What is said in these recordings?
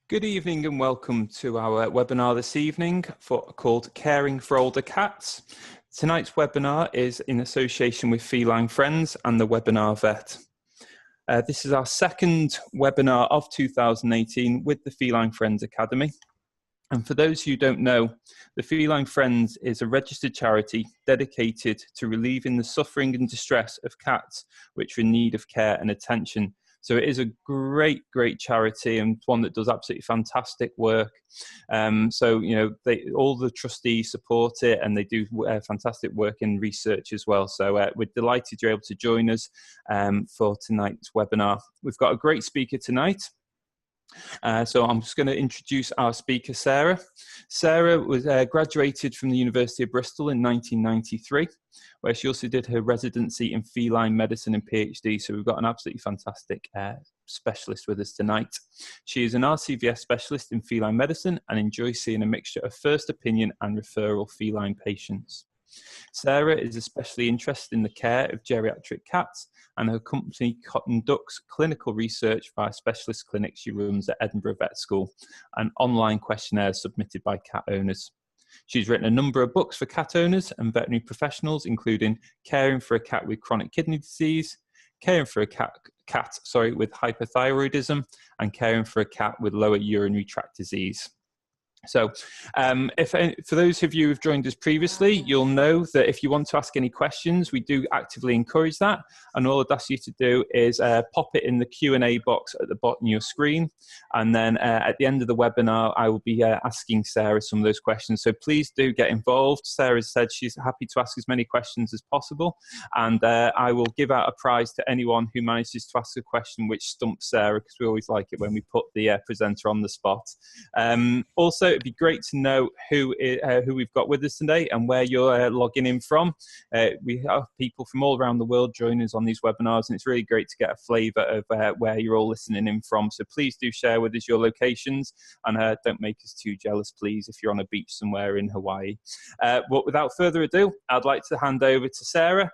Good evening and welcome to our webinar this evening called Caring for Older Cats. Tonight's webinar is in association with Feline Friends and the Webinar Vet. This is our second webinar of 2018 with the Feline Friends Academy. And for those who don't know, the Feline Friends is a registered charity dedicated to relieving the suffering and distress of cats which are in need of care and attention. So it is a great charity and one that does absolutely fantastic work. All the trustees support it and they do fantastic work in research as well. So we're delighted you're able to join us for tonight's webinar. We've got a great speaker tonight. So I'm just going to introduce our speaker, Sarah. Sarah was graduated from the University of Bristol in 1993, where she also did her residency in feline medicine and PhD. So we've got an absolutely fantastic specialist with us tonight. She is an RCVS specialist in feline medicine and enjoys seeing a mixture of first opinion and referral feline patients. Sarah is especially interested in the care of geriatric cats, and her company conducts clinical research via specialist clinics she runs at Edinburgh Vet School and online questionnaires submitted by cat owners. She's written a number of books for cat owners and veterinary professionals, including Caring for a Cat with Chronic Kidney Disease, Caring for a cat with Hyperthyroidism, and Caring for a Cat with Lower Urinary Tract Disease. So for those of you who've joined us previously, you'll know that if you want to ask any questions, we do actively encourage that. And all I'd ask you to do is pop it in the Q&A box at the bottom of your screen. And then at the end of the webinar, I will be asking Sarah some of those questions. So please do get involved. Sarah said she's happy to ask as many questions as possible. And I will give out a prize to anyone who manages to ask a question which stumps Sarah, because we always like it when we put the presenter on the spot. Also, it'd be great to know who we've got with us today and where you're logging in from. We have people from all around the world join us on these webinars, and it's really great to get a flavour of where you're all listening in from. So please do share with us your locations, and don't make us too jealous, please, if you're on a beach somewhere in Hawaii. But without further ado, I'd like to hand over to Sarah,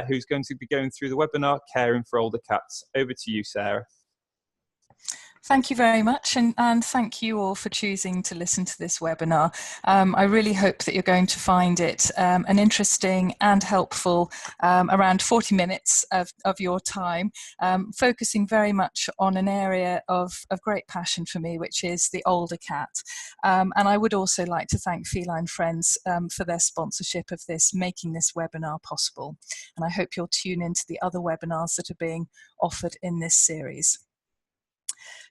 who's going to be going through the webinar, Caring for Older Cats. Over to you, Sarah. Thank you very much, and thank you all for choosing to listen to this webinar. I really hope that you're going to find it an interesting and helpful around 40 minutes of your time, focusing very much on an area of great passion for me, which is the older cat. And I would also like to thank Feline Friends for their sponsorship of this, making this webinar possible. And I hope you'll tune into the other webinars that are being offered in this series.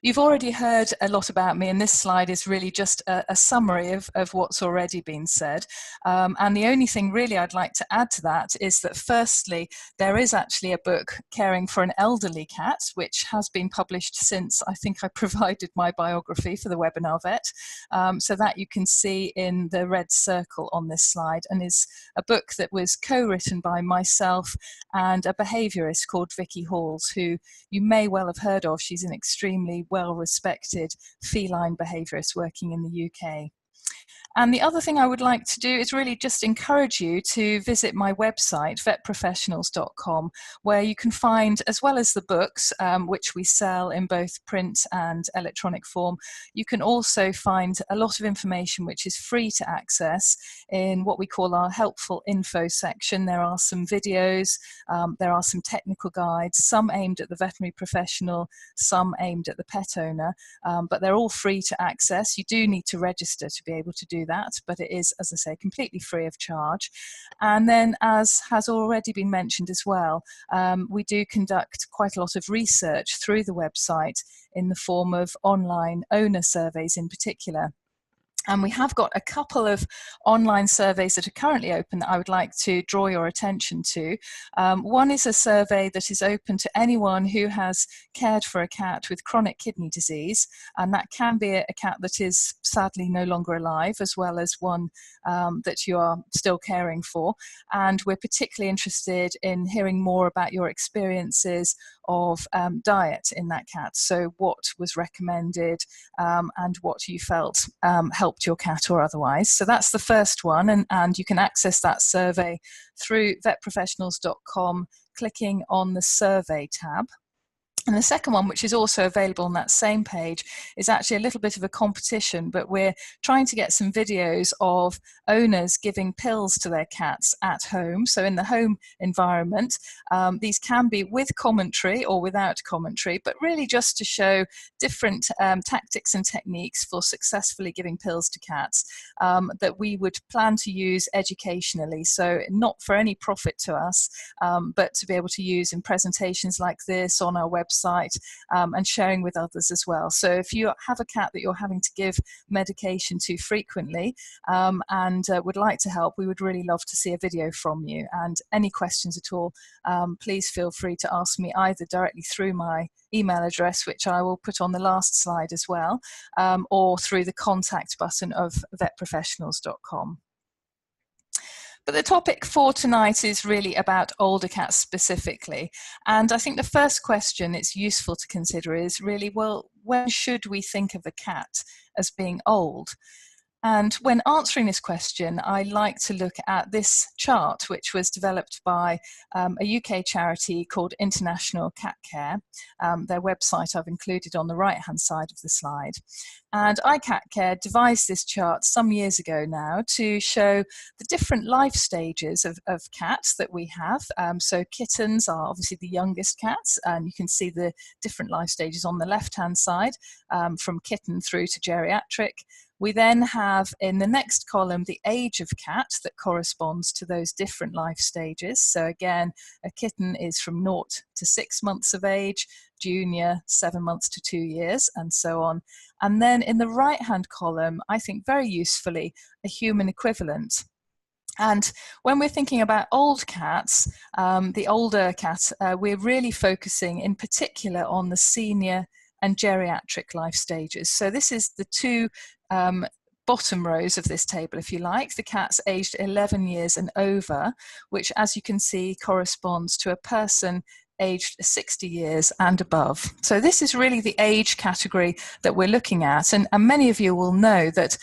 You've already heard a lot about me, and this slide is really just a summary of what's already been said. And the only thing really I'd like to add to that is that firstly, there is actually a book, Caring for an Elderly Cat, which has been published since I think I provided my biography for the Webinar Vet. So that you can see in the red circle on this slide, and is a book that was co-written by myself and a behaviourist called Vicky Halls, who you may well have heard of. She's an extremely well-respected feline behaviourist working in the UK. And the other thing I would like to do is really just encourage you to visit my website, vetprofessionals.com, where you can find, as well as the books, which we sell in both print and electronic form, you can also find a lot of information which is free to access in what we call our helpful info section. There are some videos, there are some technical guides, some aimed at the veterinary professional, some aimed at the pet owner, but they're all free to access. You do need to register to be able to do that, but it is, as I say, completely free of charge. And then, as has already been mentioned as well, we do conduct quite a lot of research through the website in the form of online owner surveys in particular. And we have got a couple of online surveys that are currently open that I would like to draw your attention to. One is a survey that is open to anyone who has cared for a cat with chronic kidney disease, and that can be a cat that is sadly no longer alive, as well as one that you are still caring for. And we're particularly interested in hearing more about your experiences of diet in that cat. So what was recommended and what you felt helped your cat or otherwise. So that's the first one, and you can access that survey through vetprofessionals.com, clicking on the survey tab. And the second one, which is also available on that same page, is actually a little bit of a competition, but we're trying to get some videos of owners giving pills to their cats at home. So in the home environment, these can be with commentary or without commentary, but really just to show different tactics and techniques for successfully giving pills to cats that we would plan to use educationally. So not for any profit to us, but to be able to use in presentations like this on our website, and sharing with others as well. So if you have a cat that you're having to give medication to frequently and would like to help, we would really love to see a video from you. And any questions at all, please feel free to ask me either directly through my email address, which I will put on the last slide as well, or through the contact button of vetprofessionals.com. But the topic for tonight is really about older cats specifically. And I think the first question it's useful to consider is really, well, when should we think of a cat as being old? And when answering this question, I like to look at this chart, which was developed by a UK charity called International Cat Care. Their website I've included on the right-hand side of the slide. And iCat Care devised this chart some years ago now to show the different life stages of cats that we have. So kittens are obviously the youngest cats, and you can see the different life stages on the left-hand side, from kitten through to geriatric. We then have in the next column the age of cat that corresponds to those different life stages. So again, a kitten is from 0 to 6 months of age, junior 7 months to 2 years, and so on. And then in the right-hand column, I think very usefully, a human equivalent. And when we're thinking about old cats, the older cat, we're really focusing in particular on the senior and geriatric life stages. So this is the two bottom rows of this table, if you like, the cats aged 11 years and over, which, as you can see, corresponds to a person aged 60 years and above. So this is really the age category that we're looking at. And many of you will know that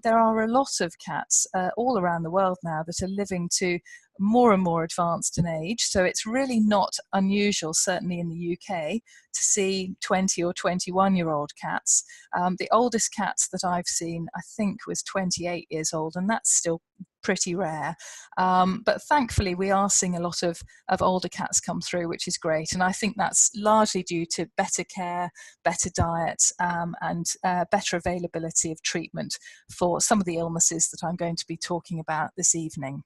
there are a lot of cats all around the world now that are living to more and more advanced in age. So it's really not unusual, certainly in the UK, to see 20 or 21-year-old cats. The oldest cats that I've seen, I think, was 28 years old, and that's still pretty rare. But thankfully, we are seeing a lot of older cats come through, which is great. And I think that's largely due to better care, better diet, and better availability of treatment for some of the illnesses that I'm going to be talking about this evening.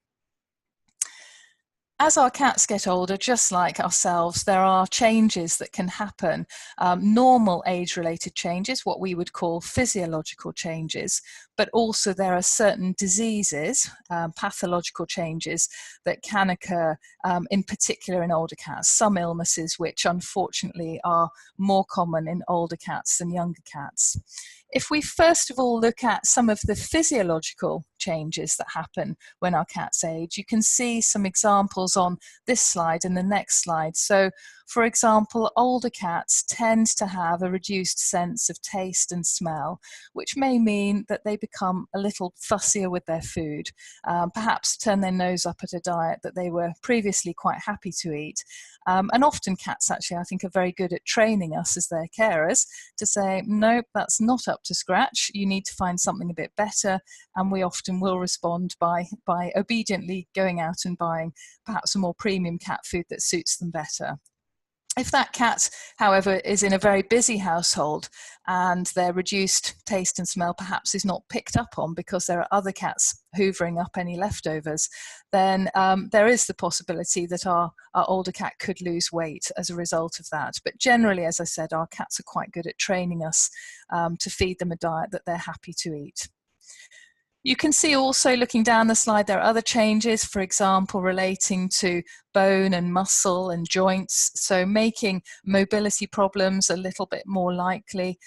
As our cats get older, just like ourselves, there are changes that can happen, normal age-related changes, what we would call physiological changes, but also there are certain diseases, pathological changes that can occur, in particular in older cats, some illnesses which unfortunately are more common in older cats than younger cats. If we first of all look at some of the physiological changes that happen when our cats age, you can see some examples on this slide and the next slide. So, for example, older cats tend to have a reduced sense of taste and smell, which may mean that they become a little fussier with their food, perhaps turn their nose up at a diet that they were previously quite happy to eat. And often cats actually, I think, are very good at training us as their carers to say, nope, that's not up to scratch. You need to find something a bit better. And we often will respond by obediently going out and buying perhaps a more premium cat food that suits them better. If that cat, however, is in a very busy household and their reduced taste and smell perhaps is not picked up on because there are other cats hoovering up any leftovers, then there is the possibility that our older cat could lose weight as a result of that. But generally, as I said, our cats are quite good at training us to feed them a diet that they're happy to eat. You can see also, looking down the slide, there are other changes, for example, relating to bone and muscle and joints, so making mobility problems a little bit more likely,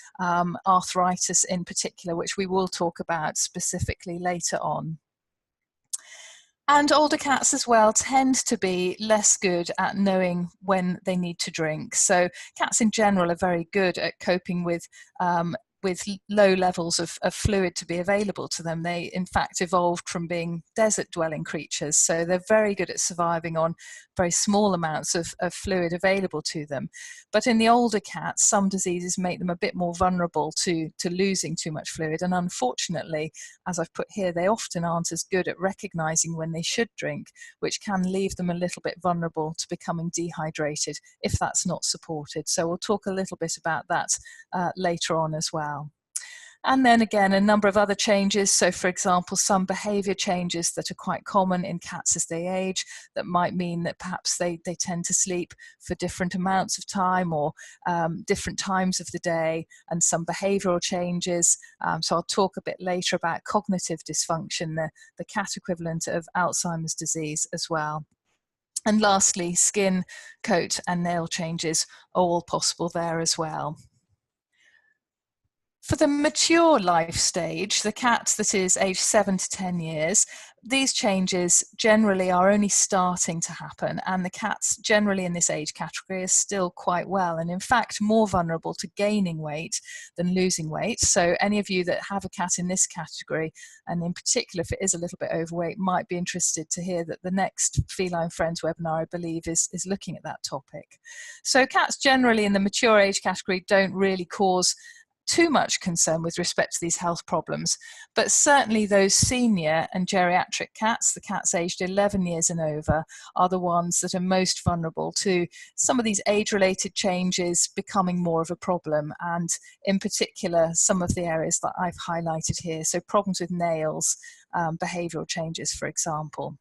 arthritis in particular, which we will talk about specifically later on. And older cats as well tend to be less good at knowing when they need to drink. So cats in general are very good at coping with with low levels of fluid to be available to them. They in fact evolved from being desert dwelling creatures, so they're very good at surviving on very small amounts of fluid available to them. But in the older cats, some diseases make them a bit more vulnerable to losing too much fluid, and unfortunately, as I've put here, they often aren't as good at recognizing when they should drink, which can leave them a little bit vulnerable to becoming dehydrated if that's not supported. So we'll talk a little bit about that later on as well. And then again, a number of other changes. So for example, some behavior changes that are quite common in cats as they age, that might mean that perhaps they tend to sleep for different amounts of time, or different times of the day, and some behavioral changes. So I'll talk a bit later about cognitive dysfunction, the cat equivalent of Alzheimer's disease as well. And lastly, skin, coat and nail changes are all possible there as well. For the mature life stage, the cat that is aged 7 to 10 years, these changes generally are only starting to happen, and the cats generally in this age category are still quite well, and in fact more vulnerable to gaining weight than losing weight. So any of you that have a cat in this category, and in particular if it is a little bit overweight, might be interested to hear that the next Feline Friends webinar, I believe, is looking at that topic. So cats generally in the mature age category don't really cause too much concern with respect to these health problems, but certainly those senior and geriatric cats, the cats aged 11 years and over, are the ones that are most vulnerable to some of these age-related changes becoming more of a problem, and in particular some of the areas that I've highlighted here, so problems with nails, behavioural changes for example.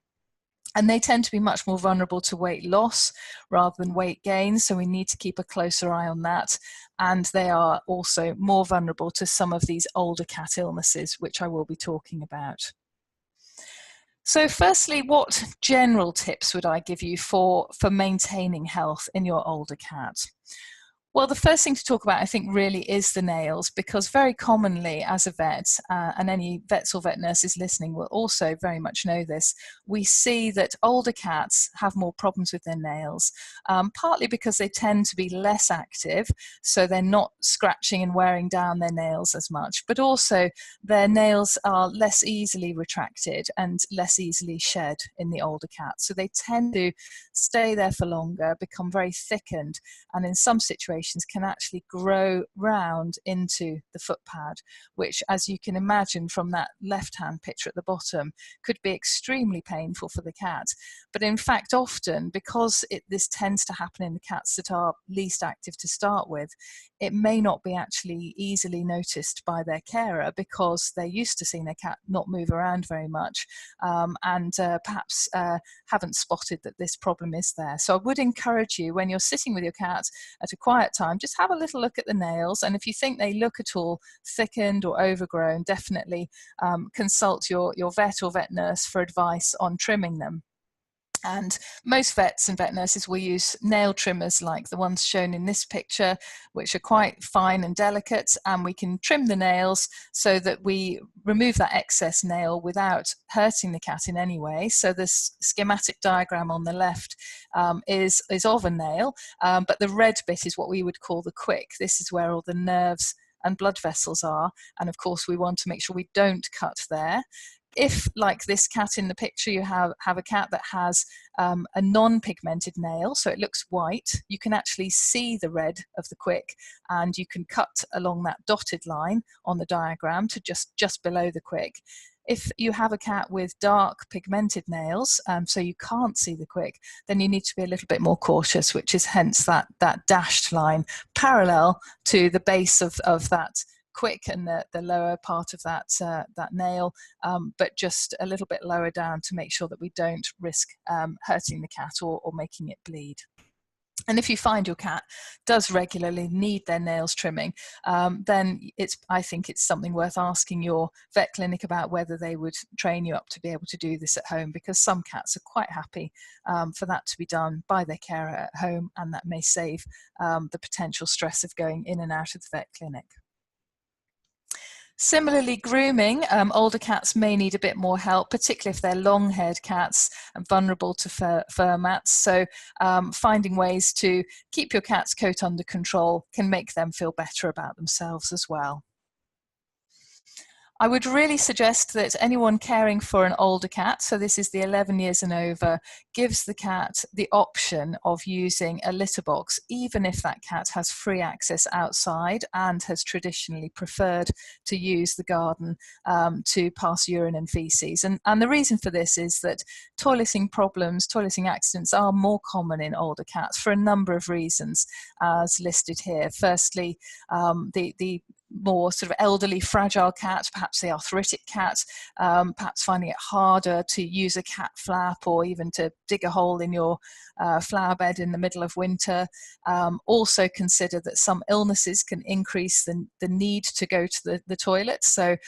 And they tend to be much more vulnerable to weight loss rather than weight gain, so we need to keep a closer eye on that. And they are also more vulnerable to some of these older cat illnesses, which I will be talking about. So firstly, what general tips would I give you for maintaining health in your older cat? Well, the first thing to talk about, I think, really is the nails, because very commonly as a vet, and any vets or vet nurses listening will also very much know this, we see that older cats have more problems with their nails, partly because they tend to be less active, so they're not scratching and wearing down their nails as much, but also their nails are less easily retracted and less easily shed in the older cats. So they tend to stay there for longer, become very thickened, and in some situations can actually grow round into the foot pad, which, as you can imagine from that left-hand picture at the bottom, could be extremely painful for the cat. But in fact, often, because this tends to happen in the cats that are least active to start with, it may not be actually easily noticed by their carer, because they're used to seeing their cat not move around very much, and perhaps haven't spotted that this problem is there. So I would encourage you, when you're sitting with your cat at a quiet time, just have a little look at the nails, and if you think they look at all thickened or overgrown, definitely consult your vet or vet nurse for advice on trimming them. And most vets and vet nurses will use nail trimmers like the ones shown in this picture, which are quite fine and delicate, and we can trim the nails so that we remove that excess nail without hurting the cat in any way. So this schematic diagram on the left is of a nail, but the red bit is what we would call the quick. This is where all the nerves and blood vessels are, and of course we want to make sure we don't cut there. If, like this cat in the picture, you have a cat that has a non-pigmented nail, so it looks white, you can actually see the red of the quick, and you can cut along that dotted line on the diagram to just below the quick. If you have a cat with dark pigmented nails, so you can't see the quick, then you need to be a little bit more cautious, which is hence that dashed line parallel to the base of that quick and the lower part of that nail, but just a little bit lower down to make sure that we don't risk hurting the cat or making it bleed. And if you find your cat does regularly need their nails trimming, then I think it's something worth asking your vet clinic about whether they would train you up to be able to do this at home, because some cats are quite happy for that to be done by their carer at home, and that may save the potential stress of going in and out of the vet clinic. Similarly, grooming, older cats may need a bit more help, particularly if they're long-haired cats and vulnerable to fur mats. So finding ways to keep your cat's coat under control can make them feel better about themselves as well. I would really suggest that anyone caring for an older cat, so this is the 11 years and over, gives the cat the option of using a litter box, even if that cat has free access outside and has traditionally preferred to use the garden to pass urine and feces. And the reason for this is that toileting problems, toileting accidents are more common in older cats for a number of reasons, as listed here. Firstly, the more sort of elderly, fragile cat, perhaps the arthritic cat, perhaps finding it harder to use a cat flap or even to dig a hole in your flower bed in the middle of winter. Also consider that some illnesses can increase the need to go to the toilet. So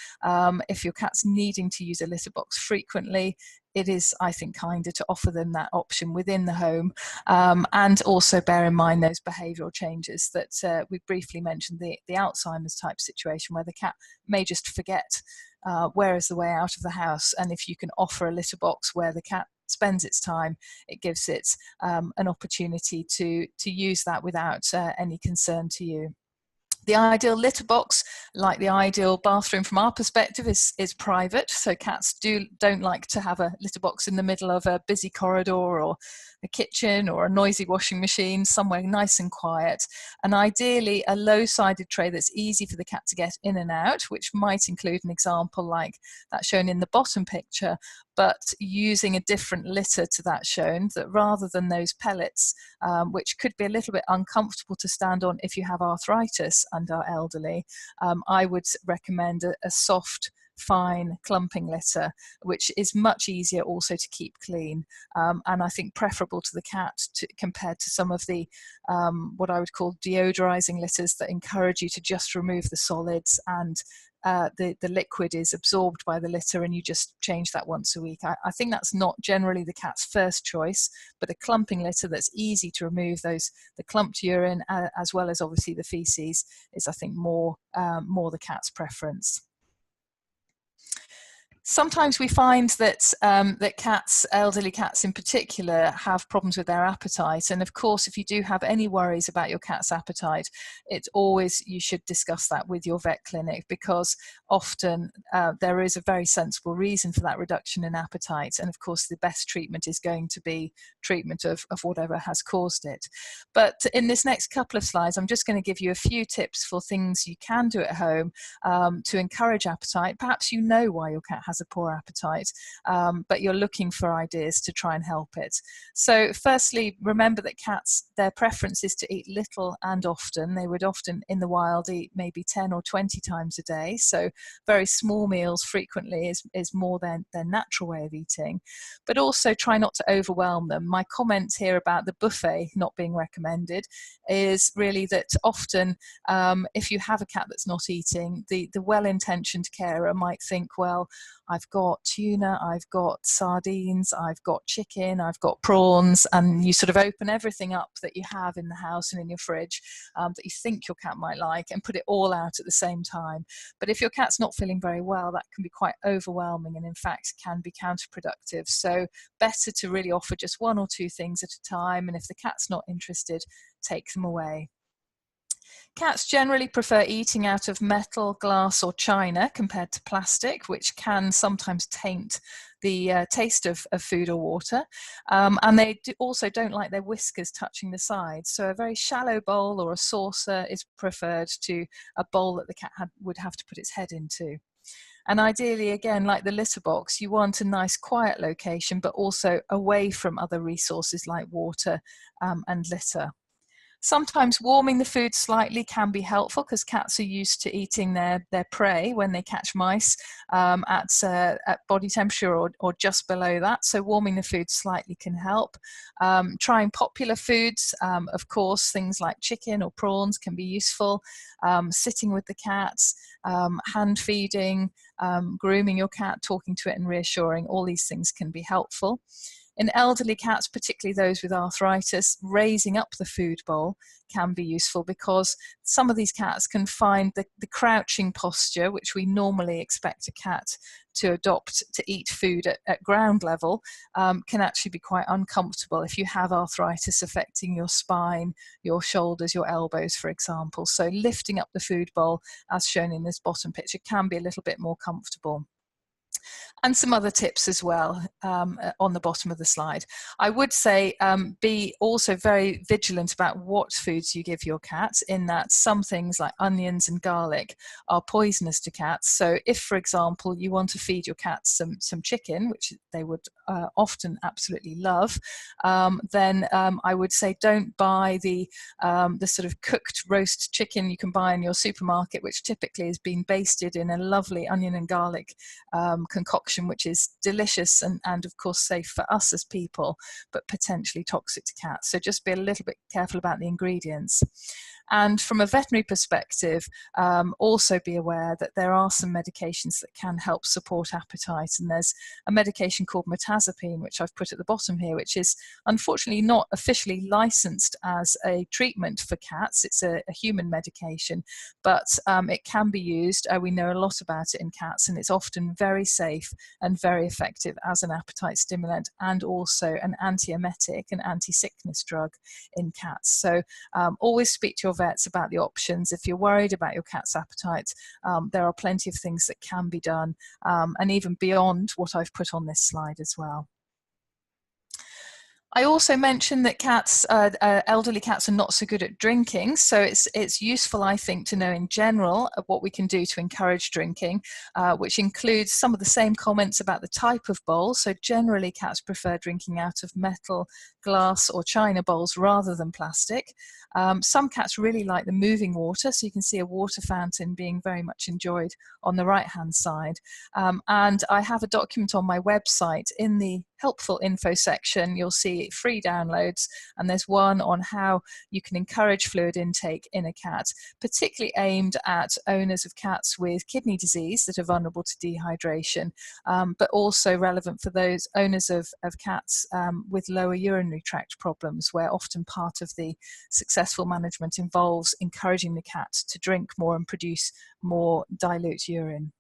if your cat's needing to use a litter box frequently, it is, I think, kinder to offer them that option within the home, and also bear in mind those behavioural changes that we briefly mentioned, the Alzheimer's type situation where the cat may just forget where is the way out of the house, and if you can offer a litter box where the cat spends its time, it gives it an opportunity to use that without any concern to you. The ideal litter box, like the ideal bathroom from our perspective, is private. So cats don't like to have a litter box in the middle of a busy corridor or a kitchen or a noisy washing machine, somewhere nice and quiet. And ideally a low-sided tray that's easy for the cat to get in and out, which might include an example like that shown in the bottom picture, but using a different litter to that shown, that rather than those pellets, which could be a little bit uncomfortable to stand on if you have arthritis and are elderly, I would recommend a soft, fine clumping litter, which is much easier also to keep clean, and I think preferable to the cat compared to some of the what I would call deodorizing litters that encourage you to just remove the solids, and the liquid is absorbed by the litter and you just change that once a week. I think that's not generally the cat's first choice, but a clumping litter that's easy to remove the clumped urine as well as obviously the feces is, I think, more the cat's preference. Sometimes we find that that cats, elderly cats in particular, have problems with their appetite. And of course, if you do have any worries about your cat's appetite, it's always, you should discuss that with your vet clinic, because often there is a very sensible reason for that reduction in appetite. And of course, the best treatment is going to be treatment of whatever has caused it. But in this next couple of slides, I'm just going to give you a few tips for things you can do at home to encourage appetite. Perhaps you know why your cat has a poor appetite, but you're looking for ideas to try and help it. So firstly, remember that cats, their preference is to eat little and often. They would often in the wild eat maybe 10 or 20 times a day. So very small meals frequently is more their natural way of eating, but also try not to overwhelm them. My comment here about the buffet not being recommended is really that often if you have a cat that's not eating, the well-intentioned carer might think, well, I've got tuna, I've got sardines, I've got chicken, I've got prawns, and you sort of open everything up that you have in the house and in your fridge that you think your cat might like and put it all out at the same time. But if your cat's not feeling very well, that can be quite overwhelming and in fact can be counterproductive. So better to really offer just one or two things at a time, and if the cat's not interested, take them away. Cats generally prefer eating out of metal, glass or china compared to plastic, which can sometimes taint the taste of food or water. And they also don't like their whiskers touching the sides. So a very shallow bowl or a saucer is preferred to a bowl that the cat would have to put its head into. And ideally, again, like the litter box, you want a nice quiet location, but also away from other resources like water and litter. Sometimes warming the food slightly can be helpful because cats are used to eating their prey when they catch mice at body temperature or just below that. So warming the food slightly can help. Trying popular foods, of course, things like chicken or prawns can be useful. Sitting with the cats, hand feeding, grooming your cat, talking to it and reassuring, all these things can be helpful. In elderly cats, particularly those with arthritis, raising up the food bowl can be useful, because some of these cats can find the crouching posture, which we normally expect a cat to adopt to eat food at ground level, can actually be quite uncomfortable if you have arthritis affecting your spine, your shoulders, your elbows, for example. So lifting up the food bowl, as shown in this bottom picture, can be a little bit more comfortable. And some other tips as well on the bottom of the slide. I would say be also very vigilant about what foods you give your cat, in that some things like onions and garlic are poisonous to cats. So if, for example, you want to feed your cat some chicken, which they would often absolutely love, then I would say don't buy the sort of cooked roast chicken you can buy in your supermarket, which typically has been basted in a lovely onion and garlic concoction, which is delicious and of course safe for us as people, but potentially toxic to cats. So just be a little bit careful about the ingredients. And from a veterinary perspective, also be aware that there are some medications that can help support appetite. And there's a medication called mirtazapine, which I've put at the bottom here, which is unfortunately not officially licensed as a treatment for cats. It's a human medication, but it can be used. We know a lot about it in cats, and it's often very safe and very effective as an appetite stimulant, and also an antiemetic and anti-sickness drug in cats. So always speak to your vets about the options. If you're worried about your cat's appetite, there are plenty of things that can be done, and even beyond what I've put on this slide as well. I also mentioned that cats, elderly cats, are not so good at drinking, so it's useful, I think, to know in general what we can do to encourage drinking, which includes some of the same comments about the type of bowl. So generally cats prefer drinking out of metal, glass or china bowls rather than plastic. Some cats really like the moving water, so you can see a water fountain being very much enjoyed on the right hand side. And I have a document on my website. In the helpful info section, you'll see free downloads, and there's one on how you can encourage fluid intake in a cat, particularly aimed at owners of cats with kidney disease that are vulnerable to dehydration, but also relevant for those owners of cats with lower urinary tract problems, where often part of the successful management involves encouraging the cat to drink more and produce more dilute urine.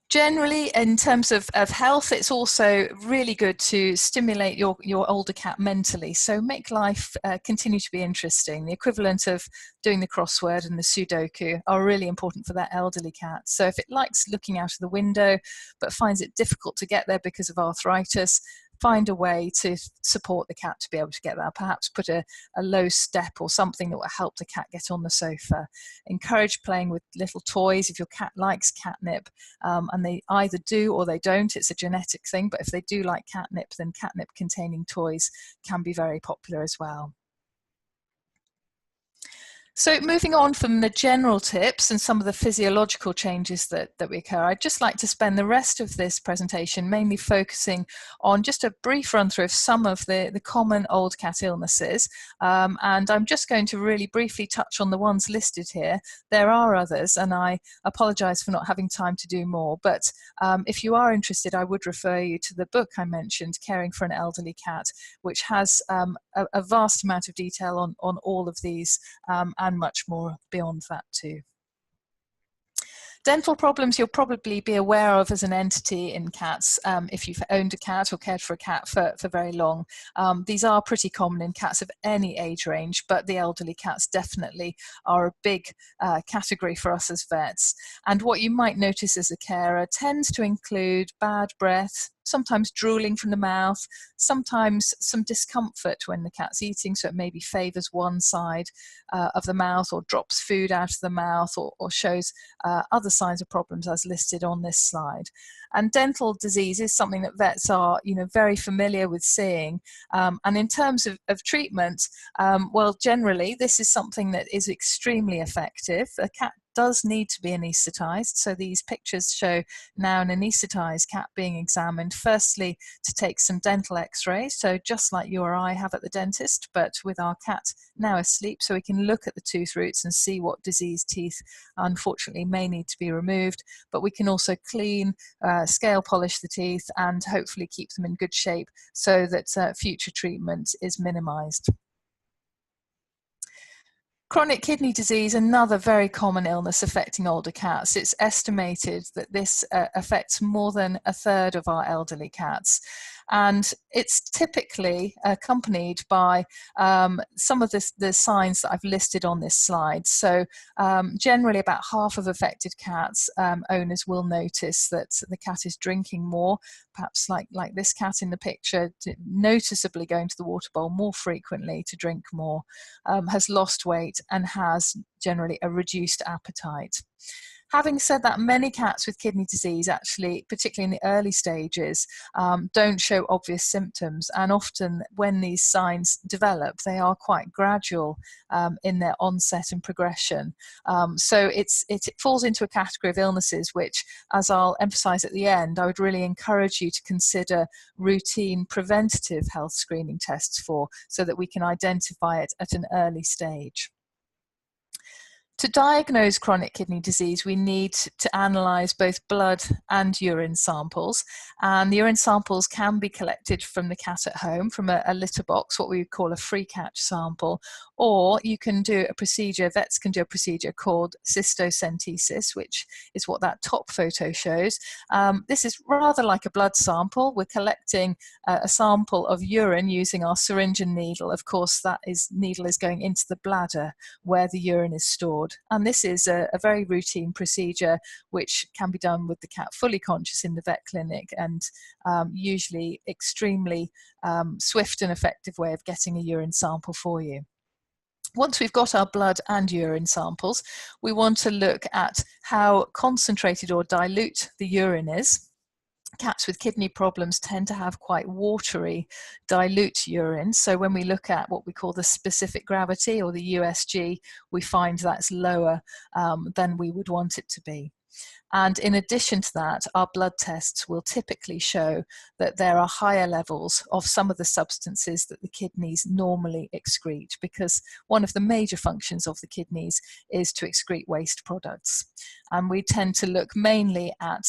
Generally, in terms of health, it's also really good to stimulate your older cat mentally. So make life continue to be interesting. The equivalent of doing the crossword and the Sudoku are really important for that elderly cat. So if it likes looking out of the window, but finds it difficult to get there because of arthritis, find a way to support the cat to be able to get there. Perhaps put a low step or something that will help the cat get on the sofa. Encourage playing with little toys if your cat likes catnip, and they either do or they don't. It's a genetic thing, but if they do like catnip, then catnip containing toys can be very popular as well. So moving on from the general tips and some of the physiological changes that we occur, I'd just like to spend the rest of this presentation mainly focusing on just a brief run through of some of the common old cat illnesses. And I'm just going to really briefly touch on the ones listed here. There are others, and I apologise for not having time to do more. But if you are interested, I would refer you to the book I mentioned, Caring for an Elderly Cat, which has a vast amount of detail on all of these and much more beyond that too. Dental problems you'll probably be aware of as an entity in cats if you've owned a cat or cared for a cat for very long. These are pretty common in cats of any age range, but the elderly cats definitely are a big category for us as vets. And what you might notice as a carer tends to include bad breath, sometimes drooling from the mouth, sometimes some discomfort when the cat's eating, so it maybe favours one side of the mouth, or drops food out of the mouth, or shows other signs of problems as listed on this slide. And dental disease is something that vets are, very familiar with seeing. And in terms of treatment, well, generally this is something that is extremely effective. A cat does need to be anaesthetized. So these pictures show now an anaesthetized cat being examined, firstly to take some dental x-rays, so just like you or I have at the dentist, but with our cat now asleep, so we can look at the tooth roots and see what diseased teeth unfortunately may need to be removed. But we can also clean, scale polish the teeth, and hopefully keep them in good shape so that future treatment is minimized. Chronic kidney disease, another very common illness affecting older cats. It's estimated that this affects more than a third of our elderly cats. And it's typically accompanied by some of the signs that I've listed on this slide. So generally about half of affected cats, owners will notice that the cat is drinking more, perhaps like this cat in the picture, noticeably going to the water bowl more frequently to drink more, has lost weight, and has generally a reduced appetite. Having said that, many cats with kidney disease actually, particularly in the early stages, don't show obvious symptoms, and often when these signs develop, they are quite gradual in their onset and progression. So it falls into a category of illnesses which, as I'll emphasize at the end, I would really encourage you to consider routine preventative health screening tests for, so that we can identify it at an early stage. To diagnose chronic kidney disease, we need to analyse both blood and urine samples. And the urine samples can be collected from the cat at home, from a litter box, what we would call a free catch sample, or you can do a procedure, vets can do a procedure called cystocentesis, which is what that top photo shows. This is rather like a blood sample. We're collecting a sample of urine using our syringe and needle. Of course, needle is going into the bladder where the urine is stored. And this is a very routine procedure which can be done with the cat fully conscious in the vet clinic, and usually extremely swift and effective way of getting a urine sample for you. Once we've got our blood and urine samples, we want to look at how concentrated or dilute the urine is. Cats with kidney problems tend to have quite watery, dilute urine. So when we look at what we call the specific gravity, or the USG, we find that's lower than we would want it to be. And in addition to that, our blood tests will typically show that there are higher levels of some of the substances that the kidneys normally excrete, because one of the major functions of the kidneys is to excrete waste products. And we tend to look mainly at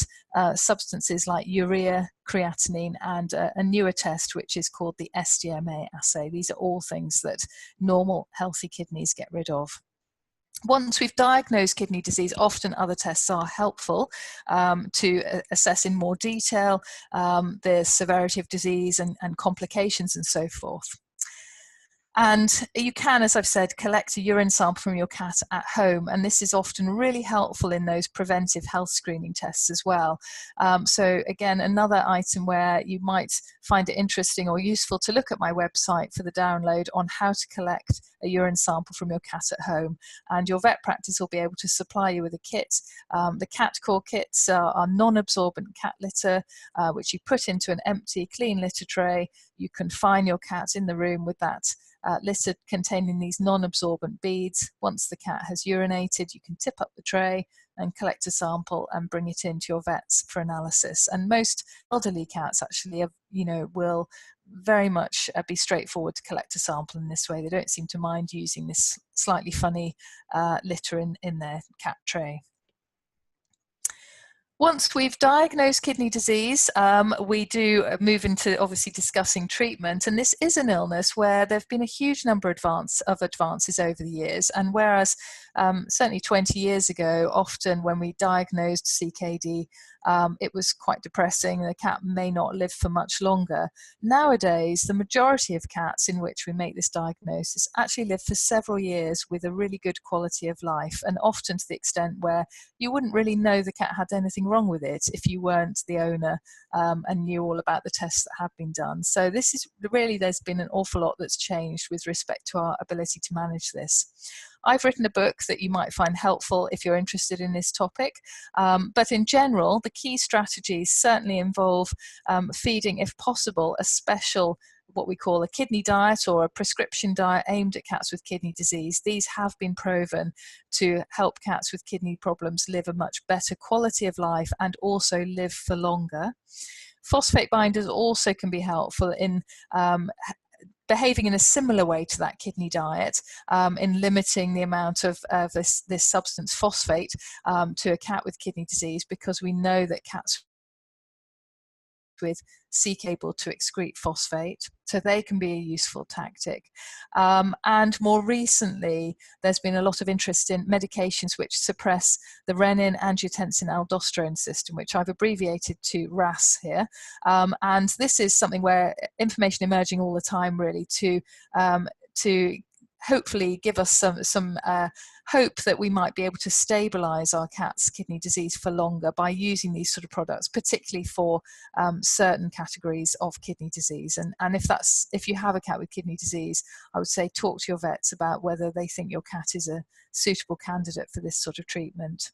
substances like urea, creatinine, and a newer test which is called the SDMA assay. These are all things that normal, healthy kidneys get rid of. Once we've diagnosed kidney disease, often other tests are helpful to assess in more detail the severity of disease and complications and so forth. And you can, as I've said, collect a urine sample from your cat at home, and this is often really helpful in those preventive health screening tests as well. So again, another item where you might find it interesting or useful to look at my website for the download on how to collect a urine sample from your cat at home, and your vet practice will be able to supply you with a kit. The cat core kits are non-absorbent cat litter, which you put into an empty, clean litter tray. You confine your cat in the room with that litter containing these non-absorbent beads. Once the cat has urinated, you can tip up the tray and collect a sample and bring it into your vets for analysis. And most elderly cats actually will very much be straightforward to collect a sample in this way. They don't seem to mind using this slightly funny litter in their cat tray. Once we've diagnosed kidney disease, we do move into obviously discussing treatment. And this is an illness where there have been a huge number of advances over the years. And whereas certainly 20 years ago, often when we diagnosed CKD, it was quite depressing. The cat may not live for much longer. Nowadays, the majority of cats in which we make this diagnosis actually live for several years with a really good quality of life, and often to the extent where you wouldn't really know the cat had anything wrong with it if you weren't the owner and knew all about the tests that have been done. So this is really, there's been an awful lot that's changed with respect to our ability to manage this. I've written a book that you might find helpful if you're interested in this topic, but in general, the key strategies certainly involve feeding, if possible, a special what we call a kidney diet or a prescription diet aimed at cats with kidney disease. These have been proven to help cats with kidney problems live a much better quality of life and also live for longer. Phosphate binders also can be helpful in behaving in a similar way to that kidney diet, in limiting the amount of this substance phosphate to a cat with kidney disease, because we know that cats with seek able to excrete phosphate, so they can be a useful tactic. And more recently, there's been a lot of interest in medications which suppress the renin, angiotensin, aldosterone system, which I've abbreviated to RAS here. And this is something where information emerging all the time, really, to hopefully give us some hope that we might be able to stabilize our cat's kidney disease for longer by using these sort of products, particularly for certain categories of kidney disease. And if you have a cat with kidney disease, I would say talk to your vets about whether they think your cat is a suitable candidate for this sort of treatment.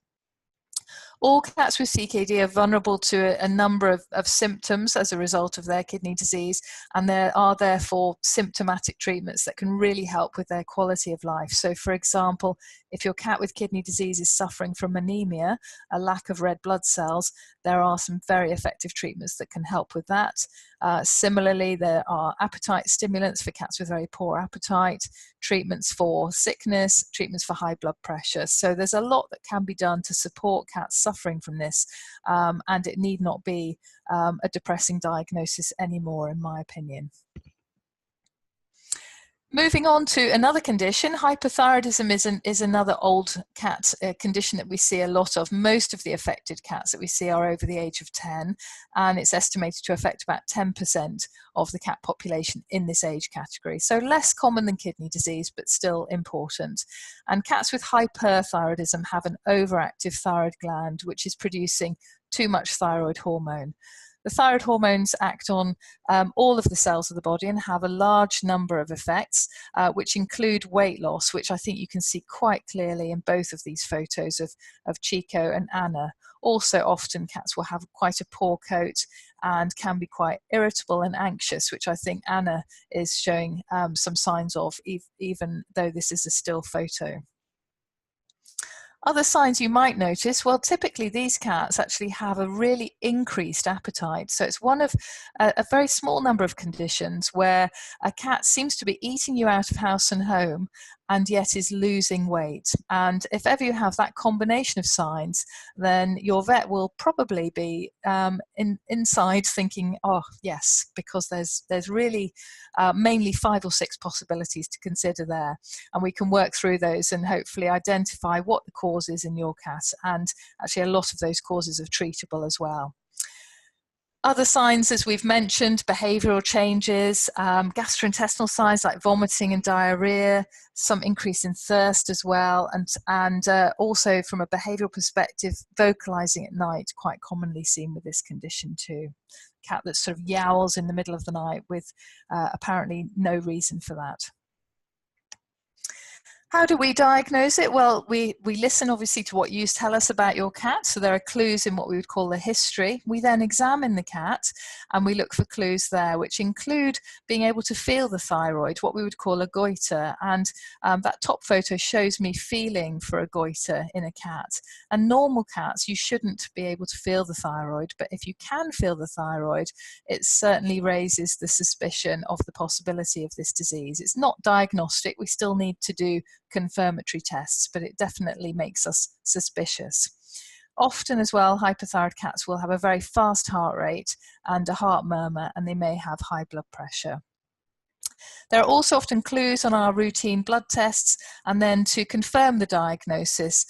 All cats with CKD are vulnerable to a number of symptoms as a result of their kidney disease, and there are therefore symptomatic treatments that can really help with their quality of life. So, for example, if your cat with kidney disease is suffering from anemia, a lack of red blood cells, there are some very effective treatments that can help with that. Similarly, there are appetite stimulants for cats with very poor appetite, treatments for sickness, treatments for high blood pressure. So there's a lot that can be done to support cats suffering from this, and it need not be a depressing diagnosis anymore, in my opinion. Moving on to another condition, hyperthyroidism is another old cat condition that we see a lot of. Most of the affected cats that we see are over the age of 10, and it's estimated to affect about 10% of the cat population in this age category. So less common than kidney disease, but still important. And cats with hyperthyroidism have an overactive thyroid gland, which is producing too much thyroid hormone. The thyroid hormones act on all of the cells of the body and have a large number of effects, which include weight loss, which I think you can see quite clearly in both of these photos of Chico and Anna. Also, often cats will have quite a poor coat and can be quite irritable and anxious, which I think Anna is showing some signs of, even though this is a still photo. Other signs you might notice, well, typically these cats actually have a really increased appetite. So it's one of a very small number of conditions where a cat seems to be eating you out of house and home and yet is losing weight. And if ever you have that combination of signs, then your vet will probably be inside thinking, oh yes, because there's really mainly 5 or 6 possibilities to consider there. And we can work through those and hopefully identify what the cause is in your cat. And actually a lot of those causes are treatable as well. Other signs, as we've mentioned, behavioural changes, gastrointestinal signs like vomiting and diarrhoea, some increase in thirst as well, and also from a behavioural perspective, vocalising at night, quite commonly seen with this condition too. Cat that sort of yowls in the middle of the night with apparently no reason for that. How do we diagnose it? Well, we listen obviously to what you tell us about your cat. So there are clues in what we would call the history. We then examine the cat and we look for clues there, which include being able to feel the thyroid, what we would call a goiter. And that top photo shows me feeling for a goiter in a cat. And normal cats, you shouldn't be able to feel the thyroid, but if you can feel the thyroid, it certainly raises the suspicion of the possibility of this disease. It's not diagnostic. We still need to do confirmatory tests, but it definitely makes us suspicious. Often as well, hyperthyroid cats will have a very fast heart rate and a heart murmur, and they may have high blood pressure. There are also often clues on our routine blood tests, and then to confirm the diagnosis,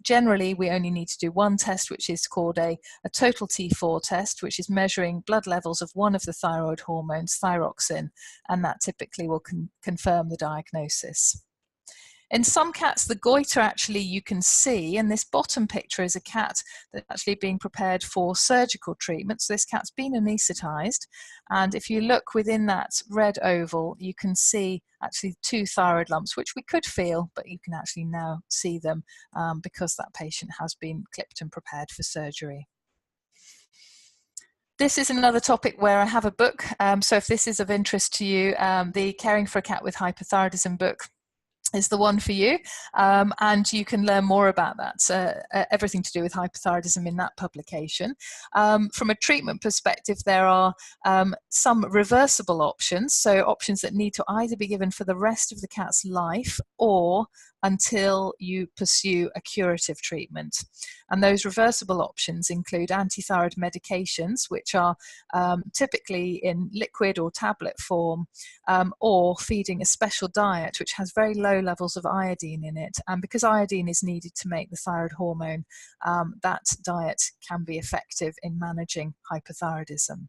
generally we only need to do one test, which is called a total T4 test, which is measuring blood levels of one of the thyroid hormones, thyroxine, and that typically will confirm the diagnosis. In some cats, the goiter actually you can see, and this bottom picture is a cat that's actually being prepared for surgical treatment. So this cat's been anaesthetized, and if you look within that red oval, you can see actually 2 thyroid lumps, which we could feel, but you can actually now see them because that patient has been clipped and prepared for surgery. This is another topic where I have a book. So if this is of interest to you, the Caring for a Cat with Hyperthyroidism book is the one for you, and you can learn more about that, everything to do with hyperthyroidism in that publication. From a treatment perspective, there are some reversible options, so options that need to either be given for the rest of the cat's life or until you pursue a curative treatment. And those reversible options include antithyroid medications, which are typically in liquid or tablet form, or feeding a special diet which has very low levels of iodine in it. And because iodine is needed to make the thyroid hormone, that diet can be effective in managing hyperthyroidism.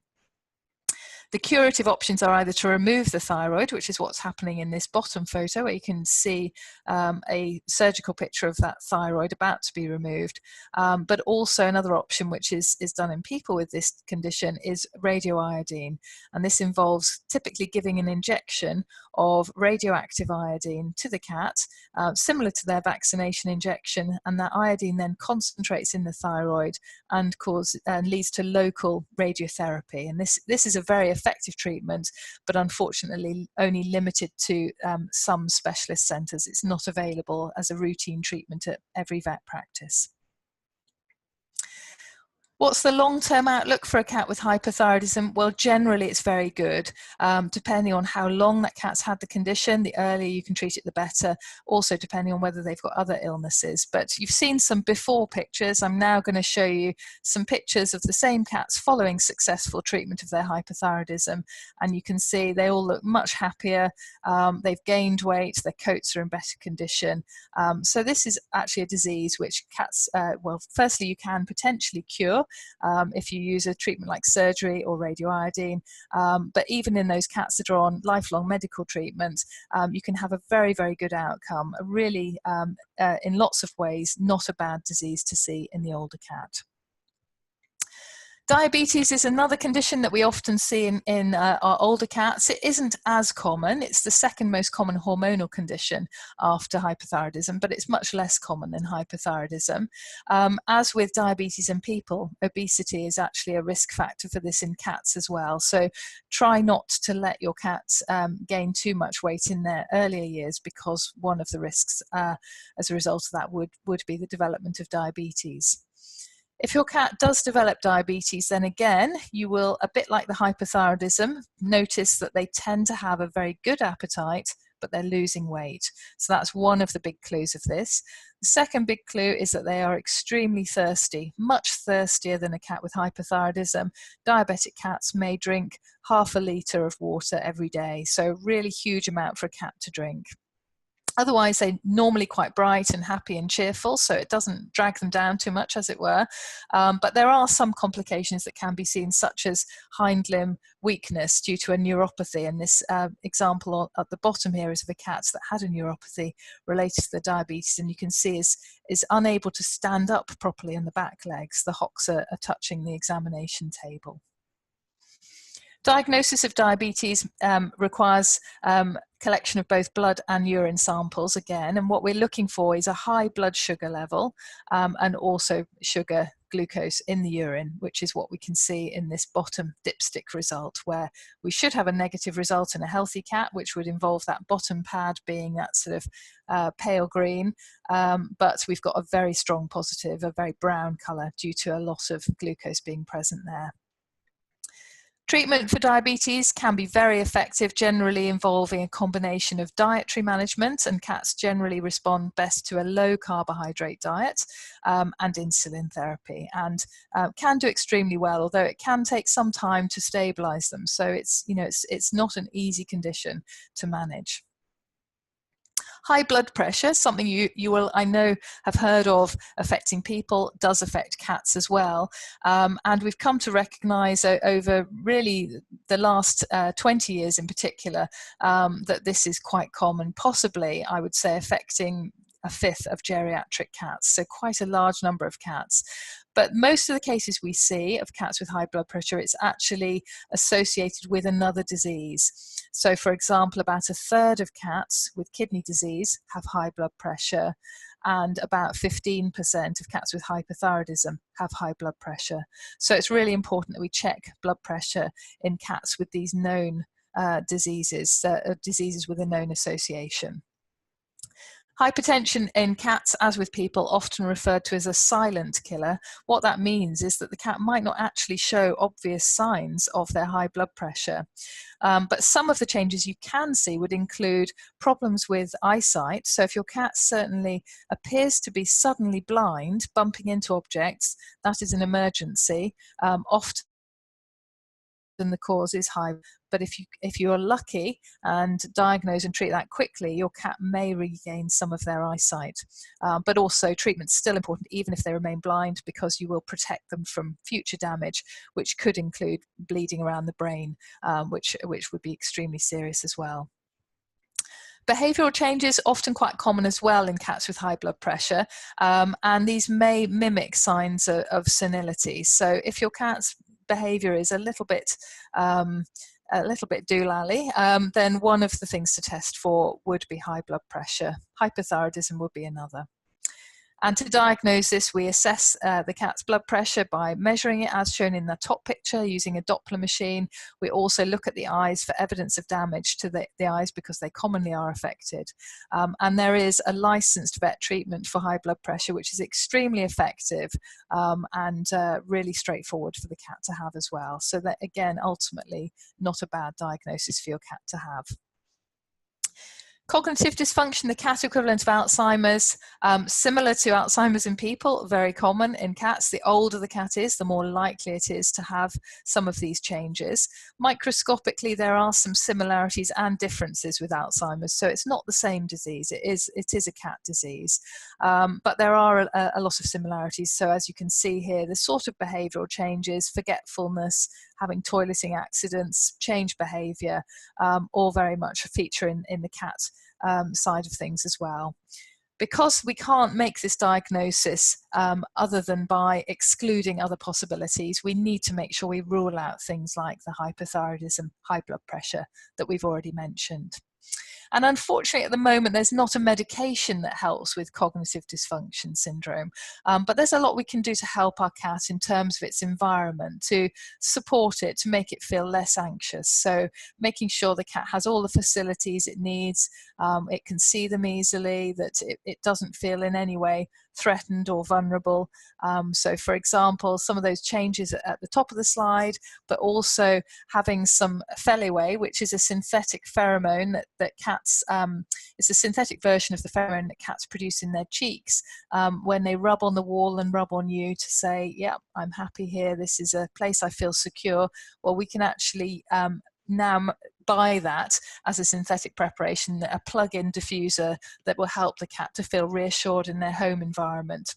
The curative options are either to remove the thyroid, which is what's happening in this bottom photo, where you can see a surgical picture of that thyroid about to be removed. But also another option, which is done in people with this condition, is radioiodine. And this involves typically giving an injection of radioactive iodine to the cat, similar to their vaccination injection. And that iodine then concentrates in the thyroid and leads to local radiotherapy. And this is a very effective treatment, but unfortunately only limited to some specialist centres. It's not available as a routine treatment at every vet practice. What's the long-term outlook for a cat with hyperthyroidism? Well, generally it's very good, depending on how long that cat's had the condition. The earlier you can treat it, the better. Also depending on whether they've got other illnesses. But you've seen some before pictures. I'm now going to show you some pictures of the same cats following successful treatment of their hyperthyroidism. And you can see they all look much happier. They've gained weight, their coats are in better condition. So this is actually a disease which cats, well, firstly you can potentially cure if you use a treatment like surgery or radioiodine. But even in those cats that are on lifelong medical treatment, you can have a very, very good outcome. A really, in lots of ways, not a bad disease to see in the older cat. Diabetes is another condition that we often see in our older cats. It isn't as common. It's the second most common hormonal condition after hyperthyroidism, but it's much less common than hyperthyroidism. As with diabetes in people, obesity is actually a risk factor for this in cats as well. So try not to let your cats gain too much weight in their earlier years, because one of the risks as a result of that would be the development of diabetes. If your cat does develop diabetes, then again, you will, a bit like the hyperthyroidism, notice that they tend to have a very good appetite, but they're losing weight. So that's one of the big clues of this. The second big clue is that they are extremely thirsty, much thirstier than a cat with hyperthyroidism. Diabetic cats may drink half a litre of water every day, so really huge amount for a cat to drink. Otherwise, they're normally quite bright and happy and cheerful, so it doesn't drag them down too much, as it were. But there are some complications that can be seen, such as hind limb weakness due to a neuropathy. And this example at the bottom here is of a cat that had a neuropathy related to the diabetes, and you can see is unable to stand up properly in the back legs. The hocks are touching the examination table. Diagnosis of diabetes requires collection of both blood and urine samples again, and what we're looking for is a high blood sugar level and also sugar glucose in the urine, which is what we can see in this bottom dipstick result, where we should have a negative result in a healthy cat, which would involve that bottom pad being that sort of pale green, but we've got a very strong positive, a very brown colour, due to a lot of glucose being present there. Treatment for diabetes can be very effective, generally involving a combination of dietary management, and cats generally respond best to a low carbohydrate diet, and insulin therapy, and can do extremely well, although it can take some time to stabilize them. So it's not an easy condition to manage. High blood pressure, something you will, I know, have heard of affecting people, does affect cats as well. And we've come to recognize over really the last 20 years in particular that this is quite common, possibly, I would say, affecting a fifth of geriatric cats, so quite a large number of cats. But most of the cases we see of cats with high blood pressure, it's actually associated with another disease. So, for example, about a third of cats with kidney disease have high blood pressure, and about 15% of cats with hyperthyroidism have high blood pressure. So it's really important that we check blood pressure in cats with these known diseases with a known association. Hypertension in cats, as with people, often referred to as a silent killer. What that means is that the cat might not actually show obvious signs of their high blood pressure. But some of the changes you can see would include problems with eyesight. So if your cat certainly appears to be suddenly blind, bumping into objects, that is an emergency. Often the cause is high, but if you are lucky and diagnose and treat that quickly, your cat may regain some of their eyesight. But also treatment's still important even if they remain blind, because you will protect them from future damage, which could include bleeding around the brain, which would be extremely serious as well. Behavioural changes often quite common as well in cats with high blood pressure, and these may mimic signs of senility. So if your cat's behaviour is a little bit doolally, then one of the things to test for would be high blood pressure. Hyperthyroidism would be another. And to diagnose this, we assess the cat's blood pressure by measuring it as shown in the top picture using a Doppler machine. We also look at the eyes for evidence of damage to the eyes, because they commonly are affected. And there is a licensed vet treatment for high blood pressure, which is extremely effective and really straightforward for the cat to have as well. So that, again, ultimately not a bad diagnosis for your cat to have. Cognitive dysfunction, the cat equivalent of Alzheimer's, similar to Alzheimer's in people, very common in cats. The older the cat is, the more likely it is to have some of these changes. Microscopically, there are some similarities and differences with Alzheimer's, so it's not the same disease. It is a cat disease, but there are a lot of similarities. So as you can see here, the sort of behavioural changes, forgetfulness, having toileting accidents, change behaviour, all very much a feature in the cat side of things as well. Because we can't make this diagnosis other than by excluding other possibilities, we need to make sure we rule out things like the hyperthyroidism, high blood pressure that we've already mentioned. And unfortunately, at the moment, there's not a medication that helps with cognitive dysfunction syndrome, but there's a lot we can do to help our cat in terms of its environment, to support it, to make it feel less anxious. So making sure the cat has all the facilities it needs, it can see them easily, that it doesn't feel in any way threatened or vulnerable. So for example, some of those changes at the top of the slide, but also having some Feline, which is a synthetic pheromone that cats, it's a synthetic version of the pheromone that cats produce in their cheeks when they rub on the wall and rub on you to say, yeah, I'm happy here, this is a place I feel secure. Well, we can actually now buy that as a synthetic preparation, a plug-in diffuser that will help the cat to feel reassured in their home environment.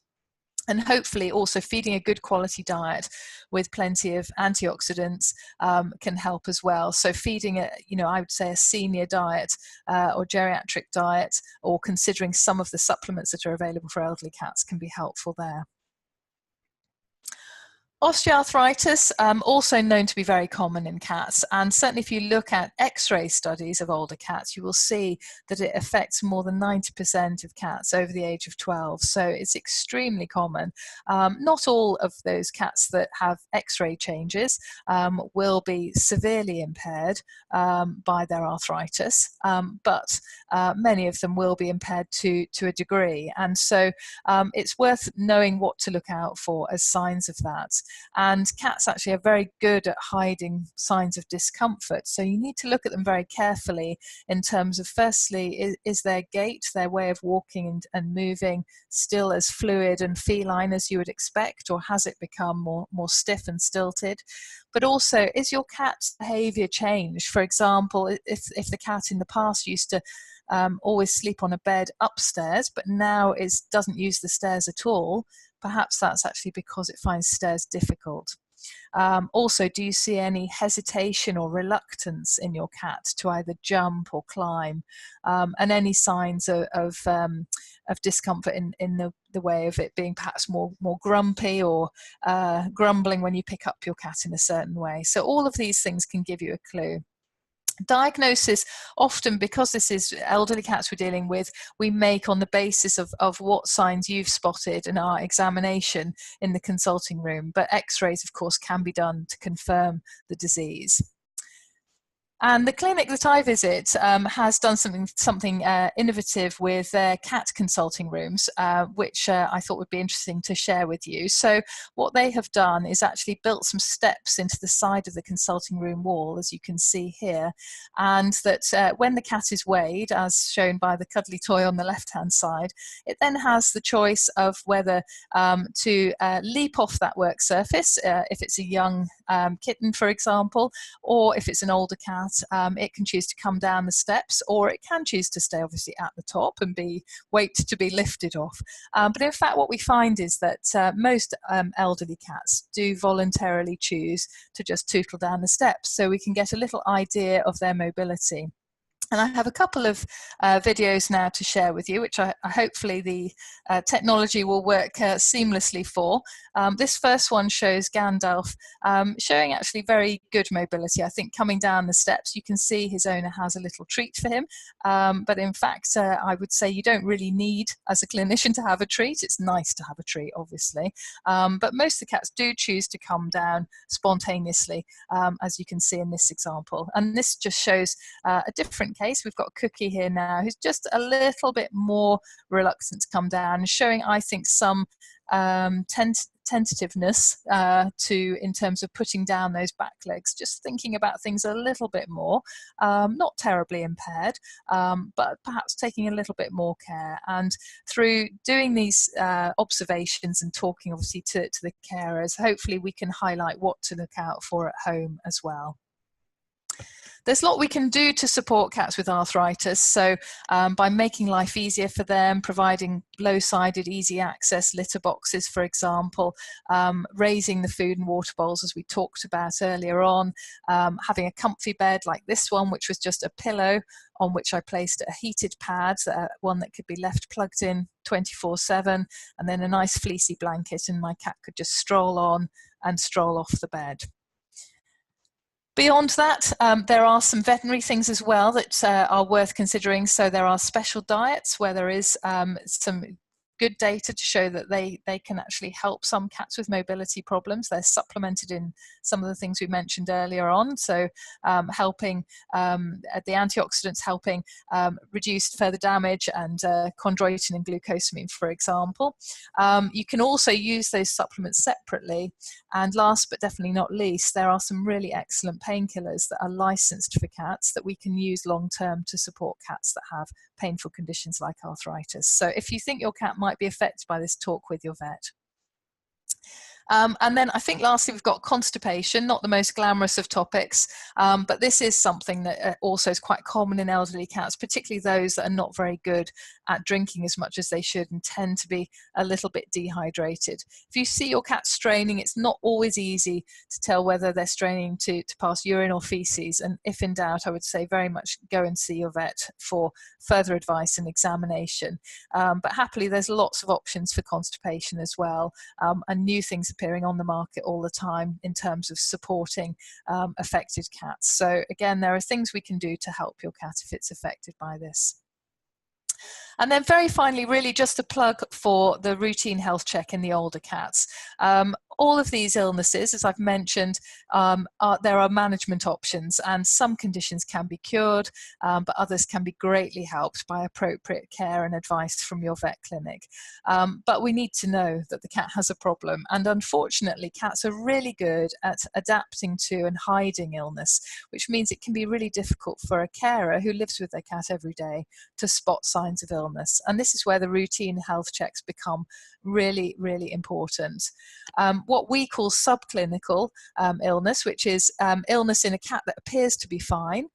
And hopefully also feeding a good quality diet with plenty of antioxidants can help as well. So feeding I would say a senior diet or geriatric diet, or considering some of the supplements that are available for elderly cats can be helpful there. Osteoarthritis, also known to be very common in cats, and certainly if you look at X-ray studies of older cats, you will see that it affects more than 90% of cats over the age of 12, so it's extremely common. Not all of those cats that have X-ray changes will be severely impaired by their arthritis, but many of them will be impaired to a degree, and so it's worth knowing what to look out for as signs of that. And cats actually are very good at hiding signs of discomfort, so you need to look at them very carefully in terms of, firstly, is their gait, their way of walking and moving, still as fluid and feline as you would expect, or has it become more stiff and stilted? But also, is your cat's behaviour changed? For example, if the cat in the past used to always sleep on a bed upstairs, but now doesn't use the stairs at all, perhaps that's actually because it finds stairs difficult. Also, do you see any hesitation or reluctance in your cat to either jump or climb? And any signs of discomfort in the way of it being perhaps more grumpy or grumbling when you pick up your cat in a certain way. So all of these things can give you a clue. Diagnosis, often because this is elderly cats we're dealing with, we make on the basis of what signs you've spotted in our examination in the consulting room, but x-rays of course can be done to confirm the disease. And the clinic that I visit has done something innovative with their cat consulting rooms, which I thought would be interesting to share with you. So what they have done is actually built some steps into the side of the consulting room wall, as you can see here, and that when the cat is weighed, as shown by the cuddly toy on the left-hand side, it then has the choice of whether to leap off that work surface, if it's a young kitten, for example, or if it's an older cat, it can choose to come down the steps, or it can choose to stay obviously at the top and wait to be lifted off. But in fact, what we find is that most elderly cats do voluntarily choose to just tootle down the steps, so we can get a little idea of their mobility. And I have a couple of videos now to share with you, which hopefully the technology will work seamlessly for. This first one shows Gandalf showing actually very good mobility. I think coming down the steps, you can see his owner has a little treat for him. But in fact, I would say you don't really need, as a clinician, to have a treat. It's nice to have a treat, obviously. But most of the cats do choose to come down spontaneously, as you can see in this example. And this just shows a different case. We've got Cookie here now, who's just a little bit more reluctant to come down, showing, I think, some tentativeness in terms of putting down those back legs, just thinking about things a little bit more, not terribly impaired, but perhaps taking a little bit more care. And through doing these observations and talking obviously to the carers, hopefully we can highlight what to look out for at home as well. There's a lot we can do to support cats with arthritis. So by making life easier for them, providing low-sided, easy access litter boxes, for example, raising the food and water bowls, as we talked about earlier on, having a comfy bed like this one, which was just a pillow on which I placed a heated pad, one that could be left plugged in 24/7, and then a nice fleecy blanket, and my cat could just stroll on and stroll off the bed. Beyond that, there are some veterinary things as well that are worth considering. So there are special diets where there is some good data to show that they can actually help some cats with mobility problems. They're supplemented in some of the things we mentioned earlier on. So helping the antioxidants, helping reduce further damage, and chondroitin and glucosamine, for example. You can also use those supplements separately. And last but definitely not least, there are some really excellent painkillers that are licensed for cats that we can use long term to support cats that have painful conditions like arthritis. So if you think your cat might be affected by this, talk with your vet. And then I think lastly we've got constipation, not the most glamorous of topics, but this is something that also is quite common in elderly cats, particularly those that are not very good at drinking as much as they should and tend to be a little bit dehydrated. If you see your cat straining, it's not always easy to tell whether they're straining to pass urine or feces, and if in doubt, I would say very much go and see your vet for further advice and examination. But happily there's lots of options for constipation as well, and new things appearing on the market all the time in terms of supporting affected cats. So again, there are things we can do to help your cat if it's affected by this. And then very finally, really just a plug for the routine health check in the older cats. All of these illnesses, as I've mentioned, there are management options, and some conditions can be cured, but others can be greatly helped by appropriate care and advice from your vet clinic. But we need to know that the cat has a problem, and unfortunately cats are really good at adapting to and hiding illness, which means it can be really difficult for a carer who lives with their cat every day to spot signs of illness. And this is where the routine health checks become really, really important. What we call subclinical illness, which is illness in a cat that appears to be fine,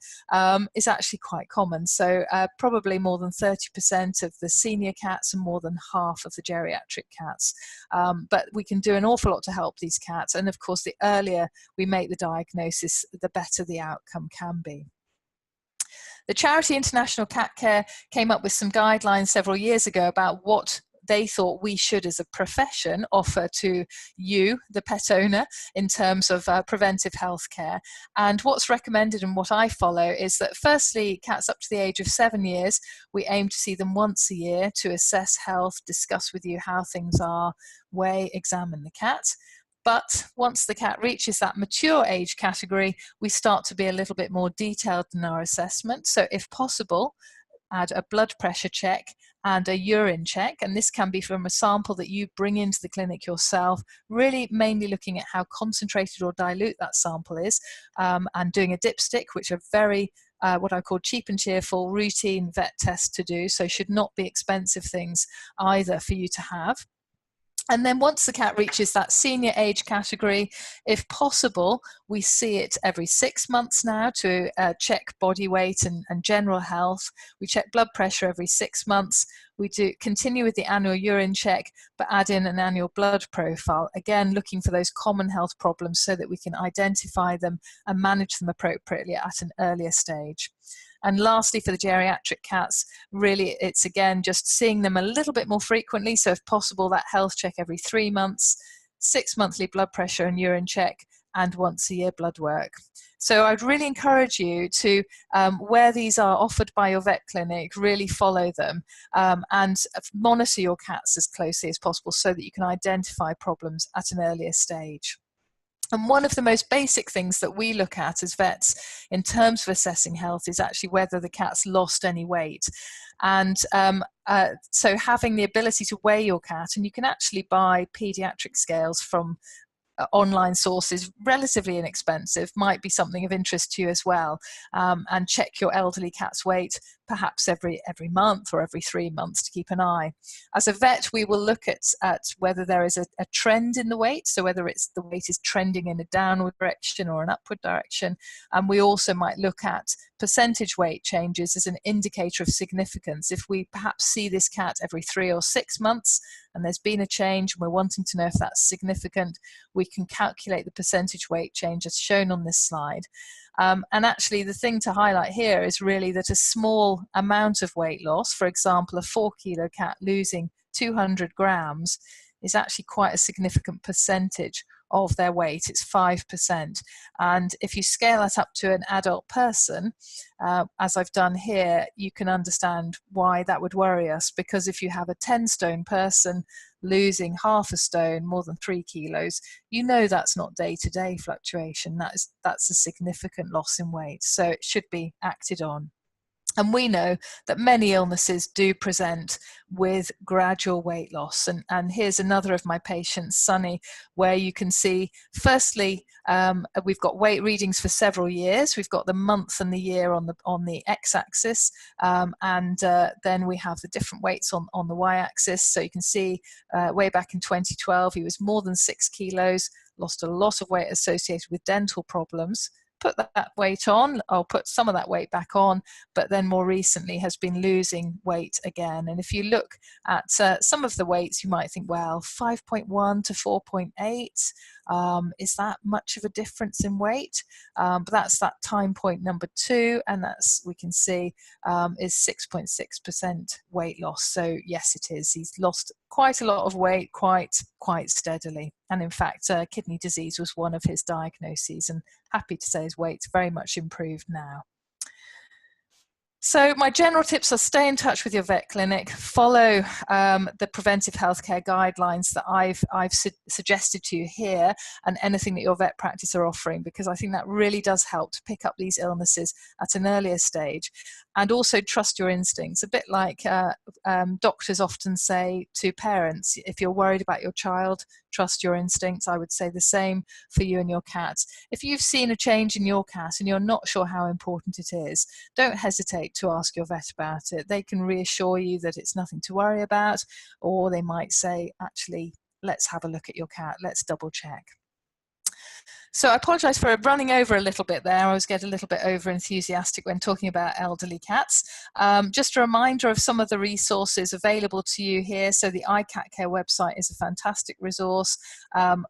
is actually quite common. So probably more than 30% of the senior cats and more than half of the geriatric cats. But we can do an awful lot to help these cats. And of course, the earlier we make the diagnosis, the better the outcome can be. The charity International Cat Care came up with some guidelines several years ago about what they thought we should as a profession offer to you, the pet owner, in terms of preventive health care. And what's recommended and what I follow is that firstly, cats up to the age of 7 years, we aim to see them once a year to assess health, discuss with you how things are, weigh, examine the cat. But once the cat reaches that mature age category, we start to be a little bit more detailed in our assessment. So if possible, add a blood pressure check and a urine check, and this can be from a sample that you bring into the clinic yourself, really mainly looking at how concentrated or dilute that sample is, and doing a dipstick, which are very what I call cheap and cheerful routine vet tests to do, so should not be expensive things either for you to have. And then once the cat reaches that senior age category, if possible, we see it every 6 months now to check body weight and general health. We check blood pressure every 6 months. We do continue with the annual urine check, but add in an annual blood profile, again, looking for those common health problems so that we can identify them and manage them appropriately at an earlier stage. And lastly, for the geriatric cats, really it's again just seeing them a little bit more frequently. So if possible, that health check every 3 months, 6 monthly blood pressure and urine check, and once a year blood work. So I'd really encourage you to, where these are offered by your vet clinic, really follow them and monitor your cats as closely as possible so that you can identify problems at an earlier stage. And one of the most basic things that we look at as vets in terms of assessing health is actually whether the cat's lost any weight. And so having the ability to weigh your cat, and you can actually buy pediatric scales from online sources, relatively inexpensive, might be something of interest to you as well, and check your elderly cat's weight perhaps every month or every 3 months to keep an eye. As a vet, we will look at whether there is a trend in the weight, so whether the weight is trending in a downward direction or an upward direction, and we also might look at percentage weight changes as an indicator of significance. If we perhaps see this cat every 3 or 6 months and there's been a change and we're wanting to know if that's significant, we can calculate the percentage weight change as shown on this slide. And actually the thing to highlight here is really that a small amount of weight loss, for example, a 4-kilo cat losing 200 grams, is actually quite a significant percentage of their weight. It's 5%. And if you scale that up to an adult person, as I've done here, you can understand why that would worry us, because if you have a 10-stone person losing half a stone, more than 3 kilos, you know that's not day-to-day fluctuation. That's a significant loss in weight, so it should be acted on. And we know that many illnesses do present with gradual weight loss. And here's another of my patients, Sonny, where you can see, firstly, we've got weight readings for several years. We've got the month and the year on the x-axis, and then we have the different weights on the y-axis. So you can see way back in 2012, he was more than 6 kilos, lost a lot of weight associated with dental problems. Put that weight on, I'll put some of that weight back on, but then more recently has been losing weight again. And if you look at some of the weights, you might think, well, 5.1 to 4.8, is that much of a difference in weight? But that's that time point number 2, and that's, we can see, is 6.6% weight loss. So yes, it is. He's lost quite a lot of weight quite steadily. And in fact, kidney disease was one of his diagnoses, and happy to say his weight's very much improved now. So my general tips are stay in touch with your vet clinic, follow the preventive healthcare guidelines that I've suggested to you here, and anything that your vet practice are offering, because I think that really does help to pick up these illnesses at an earlier stage. And also trust your instincts, a bit like doctors often say to parents, if you're worried about your child, trust your instincts. I would say the same for you and your cat. If you've seen a change in your cat and you're not sure how important it is, don't hesitate to ask your vet about it. They can reassure you that it's nothing to worry about, or they might say, actually, let's have a look at your cat, let's double check. So I apologise for running over a little bit there. I always get a little bit over enthusiastic when talking about elderly cats. Just a reminder of some of the resources available to you here. So the iCat Care website is a fantastic resource.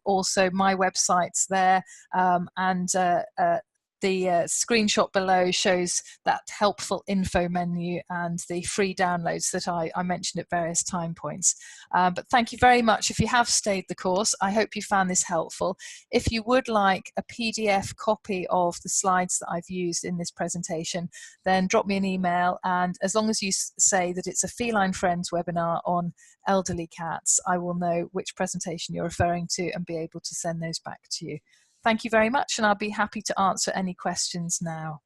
Also my website's there, and screenshot below shows that helpful info menu and the free downloads that I mentioned at various time points. But thank you very much. If you have stayed the course, I hope you found this helpful. If you would like a PDF copy of the slides that I've used in this presentation, then drop me an email, and as long as you say that it's a Feline Friends webinar on elderly cats, I will know which presentation you're referring to and be able to send those back to you. Thank you very much, and I'll be happy to answer any questions now.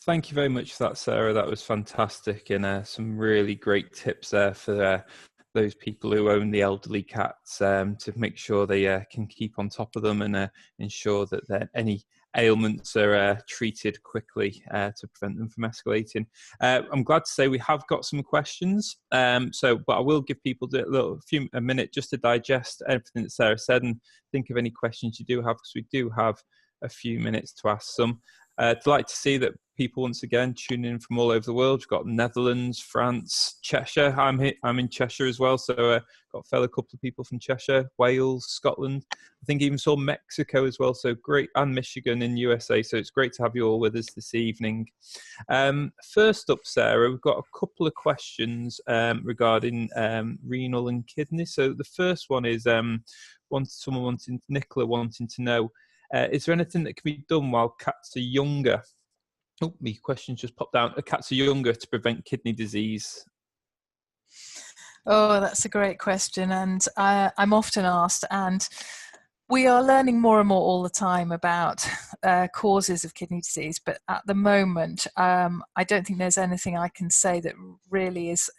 Thank you very much for that, Sarah. That was fantastic, and some really great tips there for those people who own the elderly cats, to make sure they can keep on top of them and ensure that any ailments are treated quickly to prevent them from escalating. I'm glad to say we have got some questions, but I will give people a minute just to digest everything that Sarah said and think of any questions you do have, because we do have a few minutes to ask some. I'd like to see that people once again tuning in from all over the world. We've got Netherlands, France, Cheshire. I'm in Cheshire as well, so got a fellow couple of people from Cheshire, Wales, Scotland. I think even saw Mexico as well, so great, and Michigan in USA. So it's great to have you all with us this evening. First up, Sarah, we've got a couple of questions regarding renal and kidney. So the first one is Nicola wanting to know, is there anything that can be done while cats are younger? Oh, my question just popped down. Cats are younger to prevent kidney disease. Oh, that's a great question, and I'm often asked, and we are learning more and more all the time about causes of kidney disease, but at the moment, I don't think there's anything I can say that really is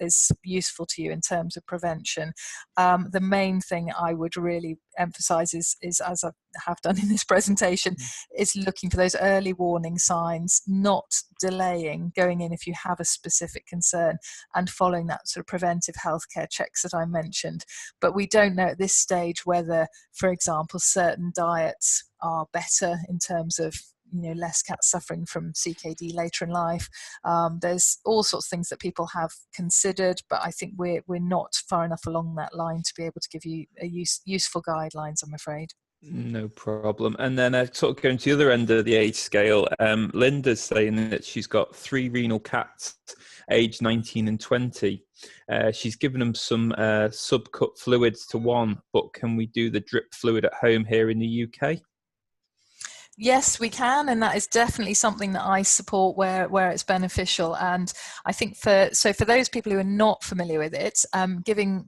useful to you in terms of prevention. The main thing I would really emphasize is, as I have done in this presentation, is looking for those early warning signs, not delaying going in if you have a specific concern, and following that sort of preventive healthcare checks that I mentioned. But we don't know at this stage whether, for example, certain diets are better in terms of less cats suffering from CKD later in life. There's all sorts of things that people have considered, but I think we're not far enough along that line to be able to give you useful guidelines, I'm afraid. No problem. And then sort of going to the other end of the age scale, Linda's saying that she's got 3 renal cats aged 19 and 20. She's given them some subcut fluids to one, but can we do the drip fluid at home here in the UK? Yes, we can, and that is definitely something that I support where it's beneficial. And I think for those people who are not familiar with it, giving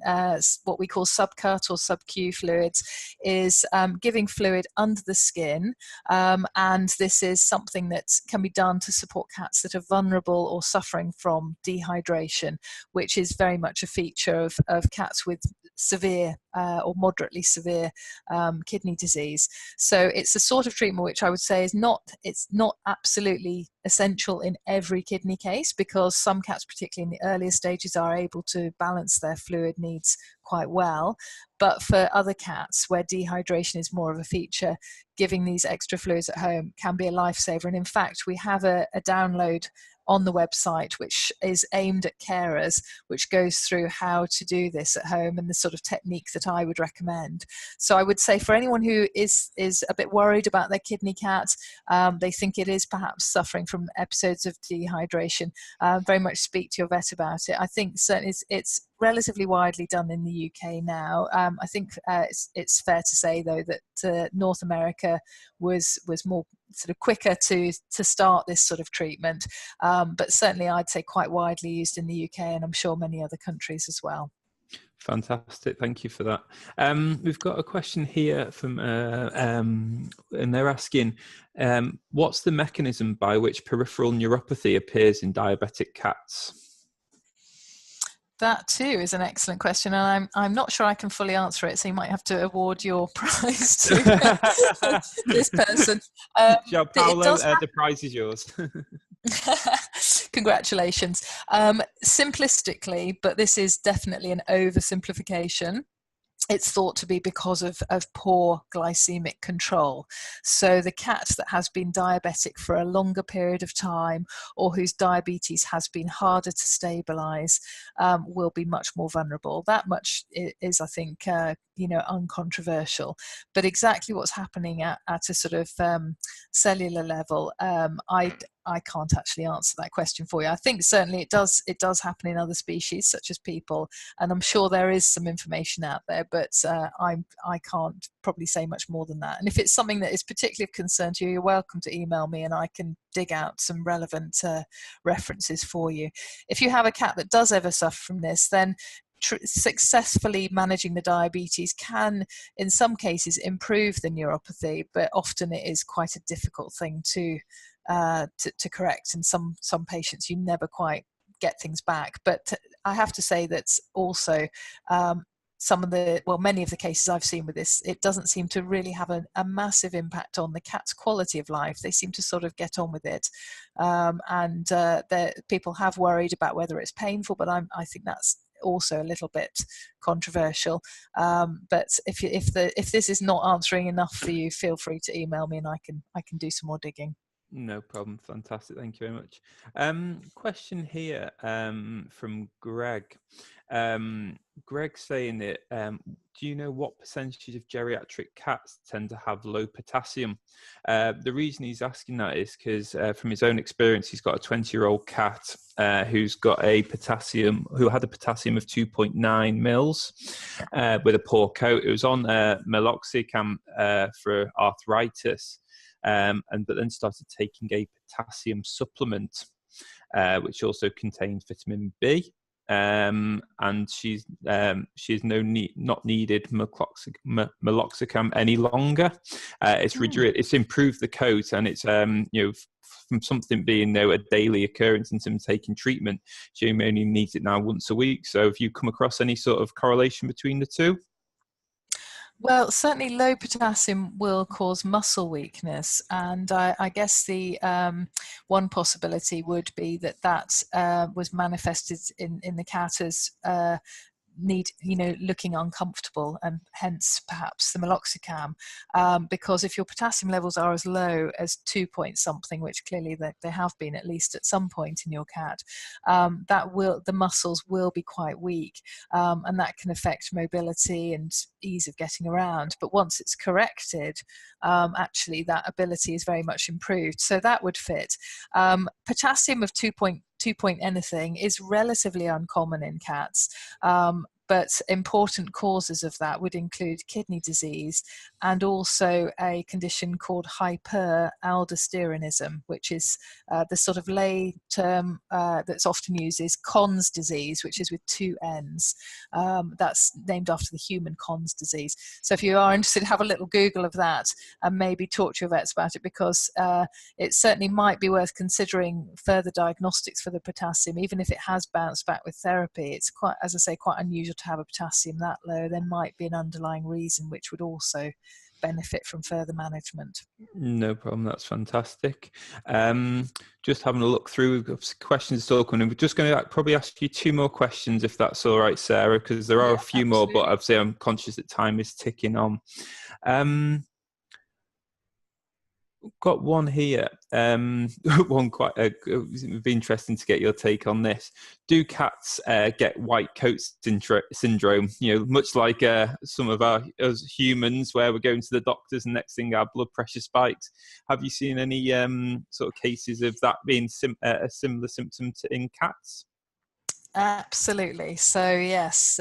what we call subcut or sub-Q fluids is giving fluid under the skin, and this is something that can be done to support cats that are vulnerable or suffering from dehydration, which is very much a feature of cats with severe or moderately severe kidney disease. So it's a sort of treatment which I would say is not absolutely essential in every kidney case, because some cats, particularly in the earlier stages, are able to balance their fluid needs quite well. But for other cats where dehydration is more of a feature, giving these extra fluids at home can be a lifesaver. And in fact, we have a download on the website which is aimed at carers, which goes through how to do this at home and the sort of technique that I would recommend. So I would say for anyone who is a bit worried about their kidney cat, they think it is perhaps suffering from episodes of dehydration, very much speak to your vet about it. I think certainly it's relatively widely done in the UK now. I think it's fair to say though that North America was more sort of quicker to start this sort of treatment, but certainly I'd say quite widely used in the UK, and I'm sure many other countries as well. Fantastic, thank you for that. We've got a question here from, and they're asking, what's the mechanism by which peripheral neuropathy appears in diabetic cats? That too is an excellent question, and I'm not sure I can fully answer it, so you might have to award your prize to this person. Paolo, the prize is yours. Congratulations. Simplistically, but this is definitely an oversimplification, it's thought to be because of poor glycemic control. So the cat that has been diabetic for a longer period of time, or whose diabetes has been harder to stabilize, will be much more vulnerable. That much is, I think, uncontroversial. But exactly what's happening at a sort of cellular level, I can't actually answer that question for you. I think certainly it does happen in other species, such as people, and I'm sure there is some information out there, but I can't probably say much more than that. And if it's something that is particularly of concern to you, you're welcome to email me and I can dig out some relevant references for you. If you have a cat that does ever suffer from this, then successfully managing the diabetes can, in some cases, improve the neuropathy, but often it is quite a difficult thing to correct. In some patients, you never quite get things back. But I have to say that also many of the cases I've seen with this, it doesn't seem to really have a massive impact on the cat's quality of life. They seem to sort of get on with it. People have worried about whether it's painful, but I think that's also a little bit controversial. But if this is not answering enough for you, feel free to email me and I can do some more digging. No problem. Fantastic. Thank you very much. Question here from Greg. Greg's saying that, do you know what percentage of geriatric cats tend to have low potassium? The reason he's asking that is because from his own experience, he's got a 20-year-old cat who had a potassium of 2.9 mils with a poor coat. It was on meloxicam for arthritis. But then started taking a potassium supplement, which also contains vitamin B. And she's not needed meloxicam any longer. It's improved the coat, and it's from something being a daily occurrence in terms of taking treatment, she only needs it now once a week. So have you come across any sort of correlation between the two? Well, certainly low potassium will cause muscle weakness, and I guess the one possibility would be that was manifested in the cat as looking uncomfortable, and hence perhaps the meloxicam, because if your potassium levels are as low as 2 point something, which clearly they have been at least at some point in your cat, the muscles will be quite weak, and that can affect mobility and ease of getting around. But once it's corrected, actually that ability is very much improved, so that would fit. Potassium of 2 point anything is relatively uncommon in cats, but important causes of that would include kidney disease and also a condition called hyperaldosteronism, which is the sort of lay term that's often used is Conn's disease, which is with 2 N's. That's named after the human Conn's disease. So if you are interested, have a little Google of that and maybe talk to your vets about it, because it certainly might be worth considering further diagnostics for the potassium. Even if it has bounced back with therapy, it's quite, as I say, quite unusual to have a potassium that low. There might be an underlying reason which would also benefit from further management. No problem. That's fantastic. Just having a look through questions still coming in. We're just going to probably ask you 2 more questions, if that's all right, Sarah, because there are a few absolutely. more, but I'm conscious that time is ticking on. Got one here. One quite it'd be interesting to get your take on this. Do cats get white coat syndrome? Much like some of us humans, where we're going to the doctors and next thing our blood pressure spikes. Have you seen any sort of cases of that being a similar symptom in cats? Absolutely. So yes,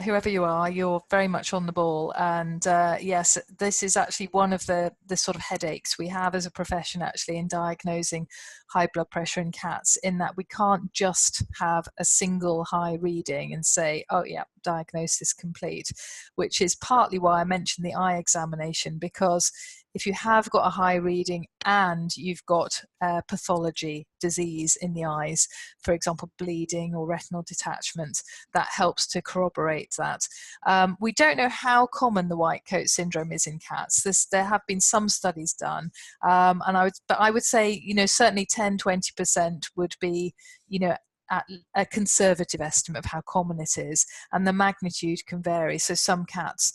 whoever you are, you're very much on the ball. And yes, this is actually one of the sort of headaches we have as a profession, actually, in diagnosing high blood pressure in cats, in that we can't just have a single high reading and say, oh yeah, diagnosis complete, which is partly why I mentioned the eye examination, because if you have got a high reading and you've got pathology, disease in the eyes, for example, bleeding or retinal detachment, that helps to corroborate that. We don't know how common the white coat syndrome is in cats. There have been some studies done, and I would say, certainly 10-20% would be, at a conservative estimate of how common it is, and the magnitude can vary. So some cats,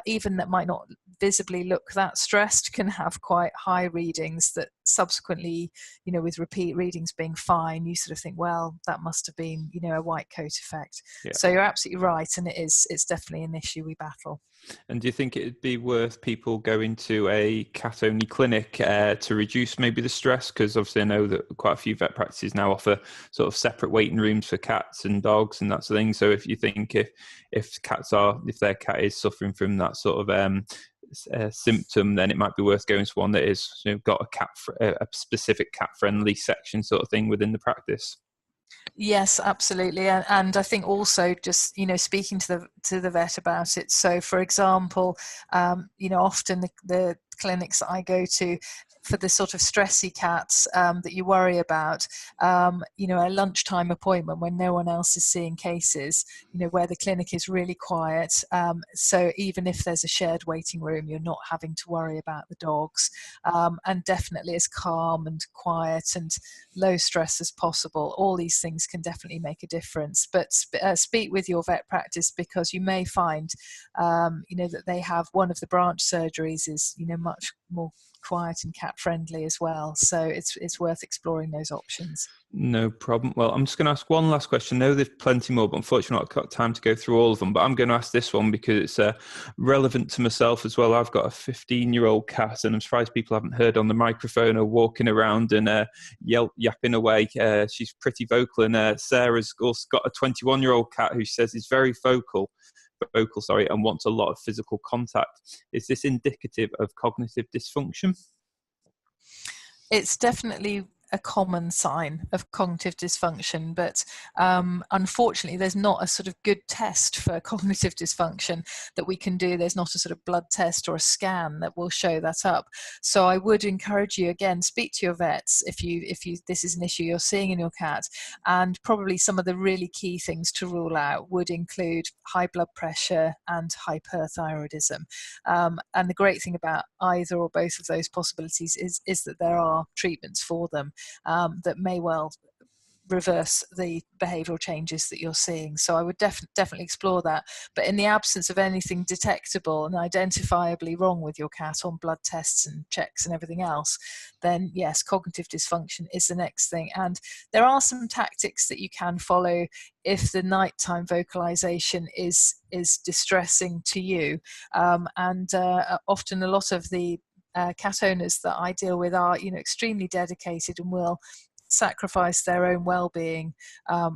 even that might not visibly look that stressed, can have quite high readings that subsequently, with repeat readings being fine, you sort of think, well, that must have been, a white coat effect. Yeah. So you're absolutely right, and it's definitely an issue we battle. And do you think it'd be worth people going to a cat-only clinic to reduce maybe the stress? Because obviously I know that quite a few vet practices now offer sort of separate waiting rooms for cats and dogs and that sort of thing. So if you think if their cat is suffering from that sort of symptom, then it might be worth going to one that is got a specific cat-friendly section sort of thing within the practice. Yes, absolutely, and I think also just speaking to the vet about it. So, for example, often the clinics that I go to for the sort of stressy cats that you worry about, a lunchtime appointment when no one else is seeing cases, where the clinic is really quiet. So even if there's a shared waiting room, you're not having to worry about the dogs, and definitely as calm and quiet and low stress as possible. All these things can definitely make a difference. But speak with your vet practice, because you may find, that they have one of the branch surgeries is, much more quiet and cat friendly as well. So it's worth exploring those options. No problem. Well, I'm just going to ask one last question. I know there's plenty more, but unfortunately I've not got time to go through all of them. But I'm going to ask this one because it's relevant to myself as well. I've got a 15-year-old cat, and I'm surprised people haven't heard on the microphone or walking around and yapping away. She's pretty vocal, and Sarah's also got a 21-year-old cat who says is very vocal, and wants a lot of physical contact. Is this indicative of cognitive dysfunction? It's definitely a common sign of cognitive dysfunction, but unfortunately there's not a sort of good test for cognitive dysfunction that we can do. There's not a sort of blood test or a scan that will show that up. So I would encourage you, again, speak to your vets if you this is an issue you're seeing in your cat, and probably some of the really key things to rule out would include high blood pressure and hyperthyroidism. And the great thing about either or both of those possibilities is that there are treatments for them that may well reverse the behavioural changes that you're seeing. So I would definitely explore that. But in the absence of anything detectable and identifiably wrong with your cat on blood tests and checks and everything else, then yes, cognitive dysfunction is the next thing. And there are some tactics that you can follow if the nighttime vocalization is distressing to you. Often a lot of the cat owners that I deal with are, extremely dedicated and will sacrifice their own well-being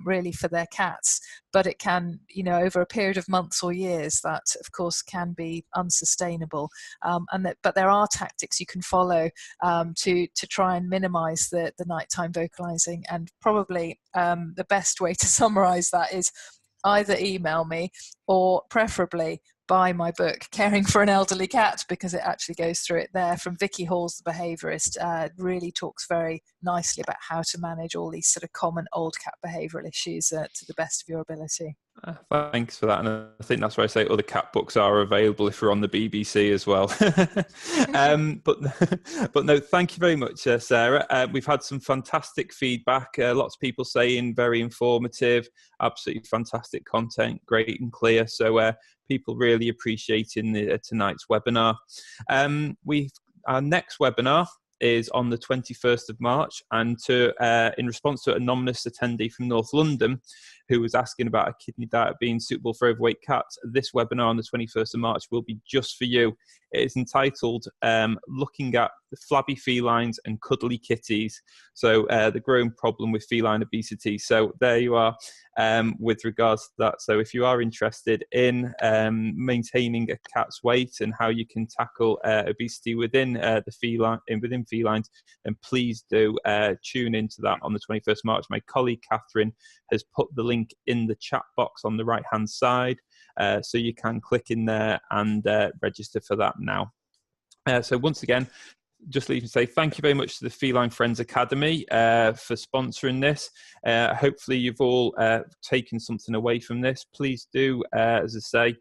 really for their cats. But it can, over a period of months or years, that of course can be unsustainable. But there are tactics you can follow to try and minimize the nighttime vocalizing. And probably the best way to summarize that is either email me or preferably buy my book, Caring for an Elderly Cat, because it actually goes through it there from Vicky Hall's The Behaviourist. Really talks very nicely about how to manage all these sort of common old cat behavioural issues to the best of your ability. Thanks for that. And I think that's why I say other cat books are available if you're on the BBC as well. But no, thank you very much, Sarah. We've had some fantastic feedback. Lots of people saying very informative, absolutely fantastic content, great and clear. So people really appreciating tonight's webinar. Our next webinar is on the 21st of March, and in response to an anonymous attendee from North London who was asking about a kidney diet being suitable for overweight cats, this webinar on the 21st of March will be just for you. It is entitled Looking at the Flabby Felines and Cuddly Kitties, so the growing problem with feline obesity. So there you are with regards to that. So if you are interested in maintaining a cat's weight and how you can tackle obesity within within felines, then please do tune into that on the 21st of March. My colleague Catherine has put the link in the chat box on the right hand side, so you can click in there and register for that now. So once again, just leave and say thank you very much to the Feline Friends Academy for sponsoring this. Hopefully you've all taken something away from this. Please do, as I say,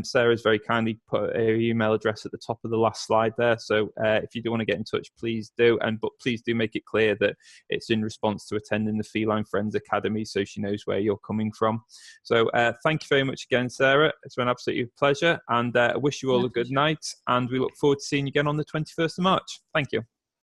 Sarah's very kindly put her email address at the top of the last slide there. So if you do want to get in touch, please do. But please do make it clear that it's in response to attending the Feline Friends Academy, so she knows where you're coming from. So thank you very much again, Sarah. It's been absolutely a pleasure, and I wish you all a good night, and we look forward to seeing you again on the 21st of March. Thank you.